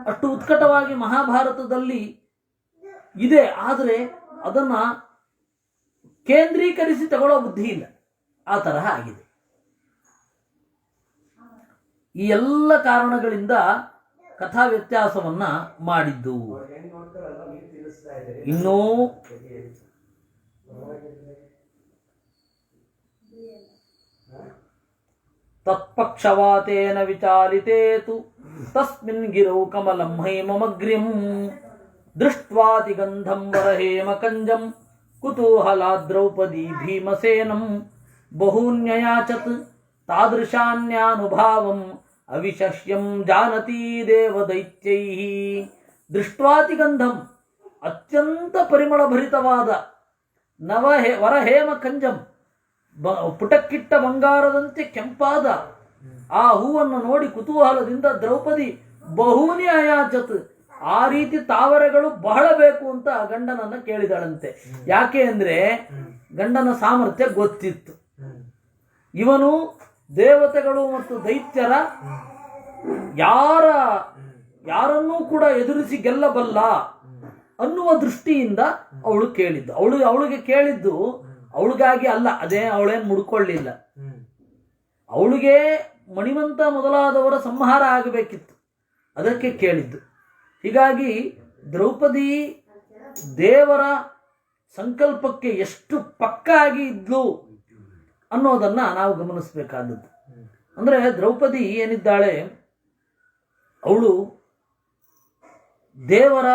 ಅಷ್ಟು ಉತ್ಕಟವಾಗಿ ಮಹಾಭಾರತದಲ್ಲಿ ಇದೆ. ಆದರೆ ಅದನ್ನ ಕೇಂದ್ರೀಕರಿಸಿ ತಗೊಳ್ಳೋ ಬುದ್ಧಿ ಇಲ್ಲ, ಆ ತರಹ ಆಗಿದೆ. ಈ ಎಲ್ಲ ಕಾರಣಗಳಿಂದ ಕಥಾ ವ್ಯತ್ಯಾಸವನ್ನ ಮಾಡಿದ್ದು. ಇನ್ನೂ ತತ್ಪಕ್ಷವಾತೇನ ವಿಚಾಲಿತೇತು ತಸ್ಮಿನ್ ಗಿರೌ ಕಮಲಂ ಹೈಮಮಗ್ರ್ಯಂ ದೃಷ್ಟ್ವಾತಿ ಗಂಧಂ ವರಹೇಮ ಕಂಜಂ ಕುತೂಹಲಾ ದ್ರೌಪದಿ ಭೀಮಸೇನಂ ಬಹೂನ್ಯಯಾಚತ್ ತಾದೃಶಾನ್ಯಾನುಭಾವಂ ಅವಿಶಸ್ಯಂ ಜಾನತಿ ದೇವದೈತ್ಯೈಃ. ದೃಷ್ಟ್ವಾತಿ ಗಂಧಂ, ಅತ್ಯಂತ ಪರಿಮಳಭರಿತವಾದ ವರಹೇಮ ಕಂಜಂ, ಪುಟಕ್ಕಿಟ್ಟ ಬಂಗಾರದಂತೆ ಕೆಂಪಾದ ಆ ಹೂವನ್ನು ನೋಡಿ ಕುತೂಹಲದಿಂದ ದ್ರೌಪದಿ ಬಹೂನಿ ಅಯಾಚತ್, ಆ ರೀತಿ ತಾವರೆಗಳು ಬಹಳ ಬೇಕು ಅಂತ ಗಂಡನನ್ನ ಕೇಳಿದಳಂತೆ. ಯಾಕೆ ಅಂದ್ರೆ ಗಂಡನ ಸಾಮರ್ಥ್ಯ ಗೊತ್ತಿತ್ತು. ಇವನು ದೇವತೆಗಳು ಮತ್ತು ದೈತ್ಯರ ಯಾರನ್ನೂ ಕೂಡ ಎದುರಿಸಿ ಗೆಲ್ಲಬಲ್ಲ ಅನ್ನುವ ದೃಷ್ಟಿಯಿಂದ ಅವಳು ಕೇಳಿದ್ದು. ಅವಳಿಗೆ ಕೇಳಿದ್ದು ಅವಳಿಗಾಗಿ ಅಲ್ಲ, ಅದೇ ಅವಳೇನು ಮುಡ್ಕೊಳ್ಳಿಲ್ಲ. ಅವಳಿಗೆ ಮಣಿವಂತ ಮೊದಲಾದವರ ಸಂಹಾರ ಆಗಬೇಕಿತ್ತು, ಅದಕ್ಕೆ ಕೇಳಿದ್ದು. ಹೀಗಾಗಿ ದ್ರೌಪದಿ ದೇವರ ಸಂಕಲ್ಪಕ್ಕೆ ಎಷ್ಟು ಪಕ್ಕಾಗಿ ಇದ್ಲು ಅನ್ನೋದನ್ನ ನಾವು ಗಮನಿಸಬೇಕಾದದ್ದು. ಅಂದ್ರೆ ದ್ರೌಪದಿ ಏನಿದ್ದಾಳೆ, ಅವಳು ದೇವರ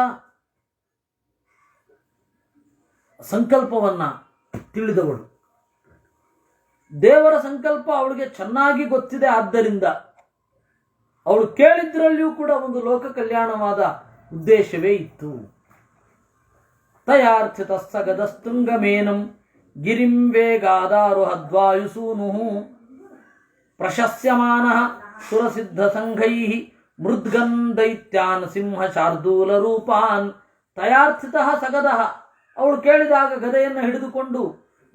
ಸಂಕಲ್ಪವನ್ನ ತಿಳಿದವಳು. ದೇವರ ಸಂಕಲ್ಪ ಅವಳಿಗೆ ಚೆನ್ನಾಗಿ ಗೊತ್ತಿದೆ. ಆದ್ದರಿಂದ ಅವಳು ಕೇಳಿದ್ರಲ್ಲಿಯೂ ಕೂಡ ಒಂದು ಲೋಕ ಕಲ್ಯಾಣವಾದ ಉದ್ದೇಶವೇ ಇತ್ತು. ತಯಾರ್ಥಿತ ಸಗದಸ್ತುಂಗಮೇನಂ ಗಿರಿಂ ವೇಗಾದಾರುಹದ್ವಾಯುಸೂನು ಪ್ರಶಸ್ಯಮಾನಃ ಸುರಸಿದ್ಧ ಸಂಘೈಃ ಮೃದ್ಗನ್ ದೈತ್ಯಾನ್ ಸಿಂಹ ಶಾರ್ದೂಲ ರೂಪಾನ್. ತಯಾರ್ಥಿತಃ ಸಗದಃ, ಅವಳು ಕೇಳಿದಾಗ ಗದೆಯನ್ನು ಹಿಡಿದುಕೊಂಡು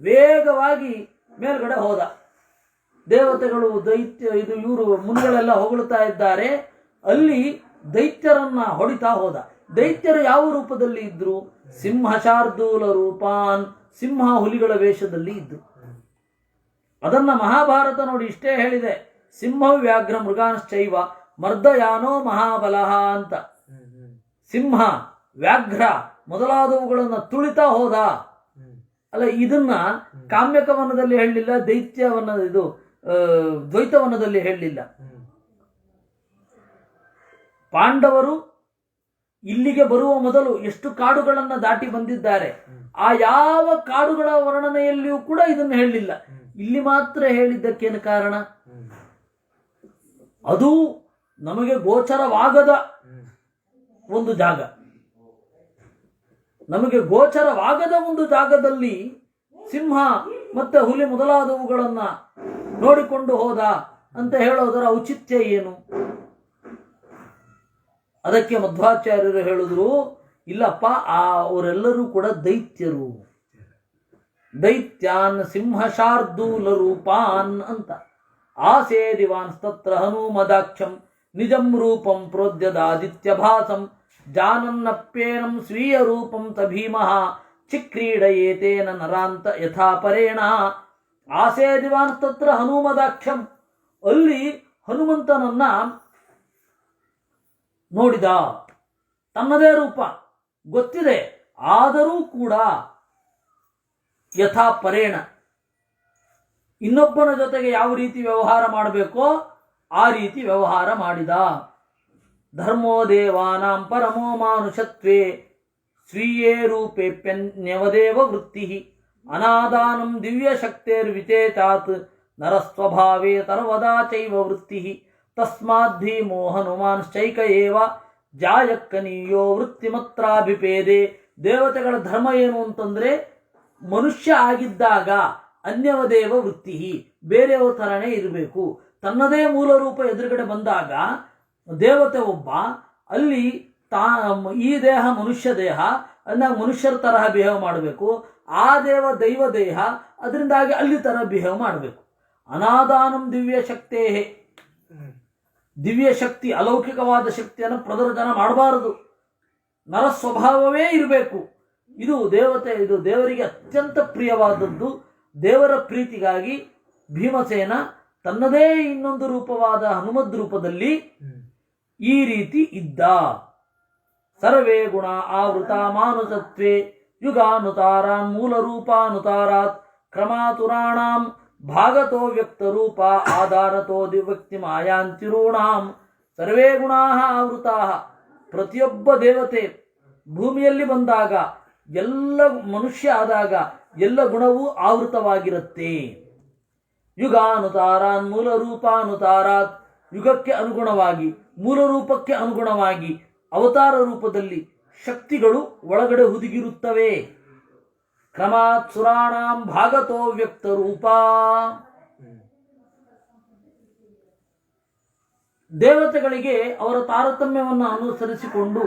ವೇಗವಾಗಿ ಮೇಲ್ಗಡೆ ಹೋದ. ದೇವತೆಗಳು ಇವರು ಮುನಿಗಳೆಲ್ಲ ಹೊಗಳುತ್ತಾ ಇದ್ದಾರೆ. ಅಲ್ಲಿ ದೈತ್ಯರನ್ನ ಹೊಡಿತಾ ಹೋದ. ದೈತ್ಯರು ಯಾವ ರೂಪದಲ್ಲಿ ಇದ್ರು? ಸಿಂಹ ಶಾರ್ದೂಲ ರೂಪಾನ್, ಸಿಂಹ ಹುಲಿಗಳ ವೇಷದಲ್ಲಿ ಇದ್ರು. ಅದನ್ನ ಮಹಾಭಾರತ ನೋಡಿ ಇಷ್ಟೇ ಹೇಳಿದೆ, ಸಿಂಹ ವ್ಯಾಘ್ರ ಮೃಗಾಂಶ್ಚೈವ ಮರ್ದಯಾನೋ ಮಹಾಬಲಃ ಅಂತ. ಸಿಂಹ ವ್ಯಾಘ್ರ ಮೊದಲಾದವುಗಳನ್ನು ತುಳಿತಾ ಹೋದ. ಅಲ್ಲ, ಇದನ್ನ ಕಾಮ್ಯಕವನದಲ್ಲಿ ಹೇಳಲಿಲ್ಲ, ದ್ವೈತವನದಲ್ಲಿ ಹೇಳಲಿಲ್ಲ. ಪಾಂಡವರು ಇಲ್ಲಿಗೆ ಬರುವ ಮೊದಲು ಎಷ್ಟು ಕಾಡುಗಳನ್ನು ದಾಟಿ ಬಂದಿದ್ದಾರೆ, ಆ ಯಾವ ಕಾಡುಗಳ ವರ್ಣನೆಯಲ್ಲಿಯೂ ಕೂಡ ಇದನ್ನು ಹೇಳಲಿಲ್ಲ. ಇಲ್ಲಿ ಮಾತ್ರ ಹೇಳಿದ್ದಕ್ಕೇನು ಕಾರಣ? ಅದು ನಮಗೆ ಗೋಚರವಾಗದ ಒಂದು ಜಾಗ. ನಮಗೆ ಗೋಚರವಾಗದ ಒಂದು ಜಾಗದಲ್ಲಿ ಸಿಂಹ ಮತ್ತೆ ಹುಲಿ ಮೊದಲಾದವುಗಳನ್ನ ನೋಡಿಕೊಂಡು ಹೋದ ಅಂತ ಹೇಳೋದರ ಔಚಿತ್ಯ ಏನು? ಅದಕ್ಕೆ ಮಧ್ವಾಚಾರ್ಯರು ಹೇಳಿದ್ರು, ಇಲ್ಲಪ್ಪ, ಅವರೆಲ್ಲರೂ ಕೂಡ ದೈತ್ಯರು. ದೈತ್ಯಾನ್ ಸಿಂಹ ಶಾರ್ದೂಲ ರೂಪಾನ್ ಅಂತ. ಆಸೇದಿವಾನ್ ತತ್ರ ಹನುಮದಾಕ್ಷಂ ನಿಜಂ ರೂಪಂ ಪ್ರೋದ್ಯದಾದಿತ್ಯ ಭಾಸಂ ಜಾನನ್ನಪ್ಯೇನಂ ಸ್ವೀಯ ರೂಪಂ ತ ಭೀಮಃ ಚಿಕ್ರೀಡಯೇತೇನ ನರಾಂತ ಯಥಾಪರೇಣ. ಆಸೇದಿವಾನ್ ತತ್ರ ಹನುಮದಾಕ್ಷಂ, ಅಲ್ಲಿ ಹನುಮಂತನನ್ನ ನೋಡಿದ. ತನ್ನದೇ ರೂಪ ಗೊತ್ತಿದೆ, ಆದರೂ ಕೂಡ ಯಥಾಪರೇಣ ಇನ್ನೊಬ್ಬನ ಜೊತೆಗೆ ಯಾವ ರೀತಿ ವ್ಯವಹಾರ ಮಾಡಬೇಕೋ ಆ ರೀತಿ ವ್ಯವಹಾರ ಮಾಡಿದ. ಧರ್ಮೋ ದೇವಾನಾಂ ಪರಮೋ ಮಾನುಷತ್ವೇ ಸ್ವೀಯೇ ರೂಪೇಪ್ಯನ್ಯವದೇವ ವೃತ್ತಿ ಅನಾದಾನಂ ದಿವ್ಯ ಶಕ್ತೇರ್ವಿಚೇತಾತ್ ನರಸ್ವಭಾವೇ ತರ್ವದಾ ಚೈವ ವೃತ್ತಿ ತಸ್ಮಾದ್ಧೀಮೋ ಹನುಮಾನ್ಶ್ಚೈಕ ಏವ ಜಾಯಕ್ಕನೀಯೋ ವೃತ್ತಿಮತ್ರಾಭಿಪೇದೆ. ದೇವತೆಗಳ ಧರ್ಮ ಏನು ಅಂತಂದ್ರೆ, ಮನುಷ್ಯ ಆಗಿದ್ದಾಗ ಅನ್ಯವದೇವ ವೃತ್ತಿ, ಬೇರೆಯವ ಥರನೇ ಇರಬೇಕು. ತನ್ನದೇ ಮೂಲ ರೂಪ ಎದುರುಗಡೆ ಬಂದಾಗ ದೇವತೆ ಒಬ್ಬ, ಅಲ್ಲಿ ಈ ದೇಹ ಮನುಷ್ಯ ದೇಹ, ಅಂದಾಗ ಮನುಷ್ಯರ ತರಹ ಬಿಹೇವ್ ಮಾಡಬೇಕು. ಆ ದೇವ ದೈವ ದೇಹ, ಅದರಿಂದಾಗಿ ಅಲ್ಲಿ ತರ ಬಿಹೇವ್ ಮಾಡಬೇಕು. ಅನಾದಾನಂ ದಿವ್ಯ ಶಕ್ತೇ, ದಿವ್ಯ ಶಕ್ತಿ ಅಲೌಕಿಕವಾದ ಶಕ್ತಿಯನ್ನು ಪ್ರದರ್ಶನ ಮಾಡಬಾರದು, ನರ ಸ್ವಭಾವವೇ ಇರಬೇಕು. ಇದು ದೇವರಿಗೆ ಅತ್ಯಂತ ಪ್ರಿಯವಾದದ್ದು. ದೇವರ ಪ್ರೀತಿಗಾಗಿ ಭೀಮಸೇನ ತನ್ನದೇ ಇನ್ನೊಂದು ರೂಪವಾದ ಹನುಮದ್ ರೂಪದಲ್ಲಿ ಈ ರೀತಿ ಇದ್ದ. ಸರ್ವೇ ಗುಣ ಆವೃತ ಮಾನುಸತ್ವೇ ಯುಗಾನುತಾರಾನ್ ಮೂಲ ರೂಪಾನುತಾರಾತ್ ಕ್ರಮಾತುರಾಣಾಂ ಭಾಗತೋ ವ್ಯಕ್ತ ರೂಪ ಆಧಾರತೋ ದಿವ್ಯಕ್ತಿ ಮಾಯಾಂತಿರೂಣಾಂ. ಸರ್ವೇ ಗುಣಾ ಆವೃತಾ, ಪ್ರತಿಯೊಬ್ಬ ದೇವತೆ ಭೂಮಿಯಲ್ಲಿ ಬಂದಾಗ, ಎಲ್ಲ ಮನುಷ್ಯ ಆದಾಗ ಎಲ್ಲ ಗುಣವೂ ಆವೃತವಾಗಿರುತ್ತೆ. ಯುಗಾನುತಾರಾನ್ ಮೂಲ ರೂಪಾನುತಾರಾತ್, ಯುಗಕ್ಕೆ ಅನುಗುಣವಾಗಿ ಮೂಲ ರೂಪಕ್ಕೆ ಅನುಗುಣವಾಗಿ ಅವತಾರ ರೂಪದಲ್ಲಿ ಶಕ್ತಿಗಳು ಒಳಗಡೆ ಹುದುಗಿರುತ್ತವೆ. ಕ್ರಮಾತ್ ಸುರಾಣಾಂ ಭಾಗತೋ ವ್ಯಕ್ತ ರೂಪ, ದೇವತೆಗಳಿಗೆ ಅವರ ತಾರತಮ್ಯವನ್ನು ಅನುಸರಿಸಿಕೊಂಡು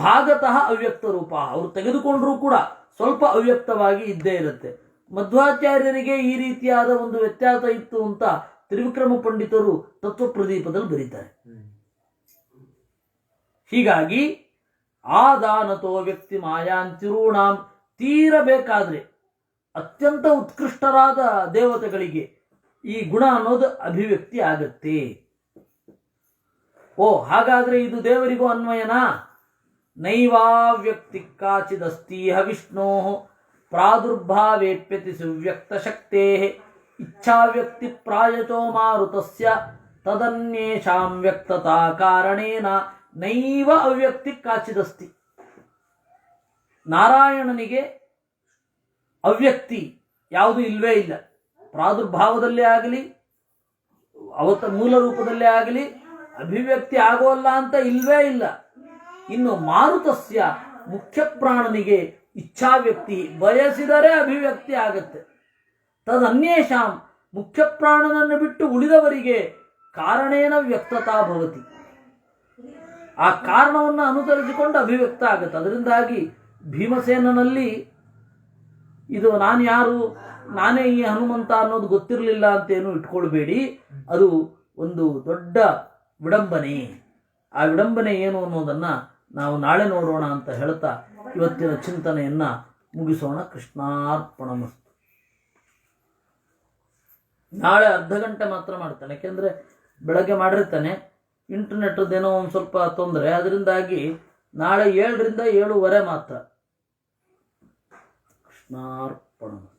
ಭಾಗತಃ ಅವ್ಯಕ್ತ ರೂಪ, ಅವರು ತೆಗೆದುಕೊಂಡರೂ ಕೂಡ ಸ್ವಲ್ಪ ಅವ್ಯಕ್ತವಾಗಿ ಇದ್ದೇ ಇರುತ್ತೆ. ಮಧ್ವಾಚಾರ್ಯರಿಗೆ ಈ ರೀತಿಯಾದ ಒಂದು ವ್ಯತ್ಯಾಸ ಇತ್ತು ಅಂತ ತ್ರಿವಿಕ್ರಮ ಪಂಡಿತರು ತತ್ವಪ್ರದೀಪದಲ್ಲಿ ಬರೀತಾರೆ. ಹೀಗಾಗಿ ಆದಾನತೋ ವ್ಯಕ್ತಿ ಮಾಯಾಂತಿರೂಣಾಂ, ತೀರಬೇಕಾದ್ರೆ ಅತ್ಯಂತ ಉತ್ಕೃಷ್ಟರಾದ ದೇವತೆಗಳಿಗೆ ಈ ಗುಣ ಅನ್ನೋದು ಅಭಿವ್ಯಕ್ತಿ ಆಗತ್ತೆ. ಹಾಗಾದ್ರೆ ಇದು ದೇವರಿಗೂ ಅನ್ವಯನಾ? ನೈವಾವ್ಯಕ್ತಿ ಕಾಚಿದಸ್ತೀಹ ವಿಷ್ಣೋ ಪ್ರಾದುರ್ಭಾವೇಪ್ಯತಿ ಸುವ್ಯಕ್ತ ಶಕ್ತೇ ಇಚ್ಛಾವ್ಯಕ್ತಿ ಪ್ರಾಯಚೋ ಮಾರುತಸ್ಯ ತದನ್ಯೇಷಾಂ ವ್ಯಕ್ತತಾ ಕಾರಣೇನ ನೈವ ಅವ್ಯಕ್ತಿ ಕಾಚಿದಸ್ತಿ. ನಾರಾಯಣನಿಗೆ ಅವ್ಯಕ್ತಿ ಯಾವುದು ಇಲ್ವೇ ಇಲ್ಲ. ಪ್ರಾದುರ್ಭಾವದಲ್ಲೇ ಆಗಲಿ ಮೂಲ ರೂಪದಲ್ಲೇ ಆಗಲಿ ಅಭಿವ್ಯಕ್ತಿ ಆಗೋಲ್ಲ ಅಂತ ಇಲ್ವೇ ಇಲ್ಲ. ಇನ್ನು ಮಾರುತಸ್ಯ ಮುಖ್ಯ ಪ್ರಾಣನಿಗೆ ಇಚ್ಛಾವ್ಯಕ್ತಿ, ಬಯಸಿದರೆ ಅಭಿವ್ಯಕ್ತಿ ಆಗತ್ತೆ. ತದನ್ಯೇಷಾಂ, ಮುಖ್ಯ ಪ್ರಾಣನನ್ನು ಬಿಟ್ಟು ಉಳಿದವರಿಗೆ ಕಾರಣೇನ ವ್ಯಕ್ತತಾ ಭವತಿ, ಆ ಕಾರಣವನ್ನು ಅನುಸರಿಸಿಕೊಂಡು ಅಭಿವ್ಯಕ್ತ ಆಗುತ್ತೆ. ಅದರಿಂದಾಗಿ ಭೀಮಸೇನಲ್ಲಿ ಇದು ನಾನು ಯಾರು, ನಾನೇ ಈ ಹನುಮಂತ ಅನ್ನೋದು ಗೊತ್ತಿರಲಿಲ್ಲ ಅಂತೇನು ಇಟ್ಕೊಳ್ಬೇಡಿ. ಅದು ಒಂದು ದೊಡ್ಡ ವಿಡಂಬನೆ. ಆ ವಿಡಂಬನೆ ಏನು ಅನ್ನೋದನ್ನು ನಾವು ನಾಳೆ ನೋಡೋಣ ಅಂತ ಹೇಳ್ತಾ ಇವತ್ತಿನ ಚಿಂತನೆಯನ್ನ ಮುಗಿಸೋಣ. ಕೃಷ್ಣಾರ್ಪಣಮಸ್ತು. ನಾಳೆ ಅರ್ಧ ಗಂಟೆ ಮಾತ್ರ ಮಾಡ್ತಾನೆ, ಯಾಕೆಂದರೆ ಬೆಳಗ್ಗೆ ಮಾಡಿರ್ತಾನೆ, ಇಂಟರ್ನೆಟ್ದೇನೋ ಒಂದು ಸ್ವಲ್ಪ ತೊಂದರೆ, ಅದರಿಂದಾಗಿ ನಾಳೆ 7 ರಿಂದ 7:15 ಮಾತ್ರ. ಕೃಷ್ಣಾರ್ಪಣಮಸ್ತು.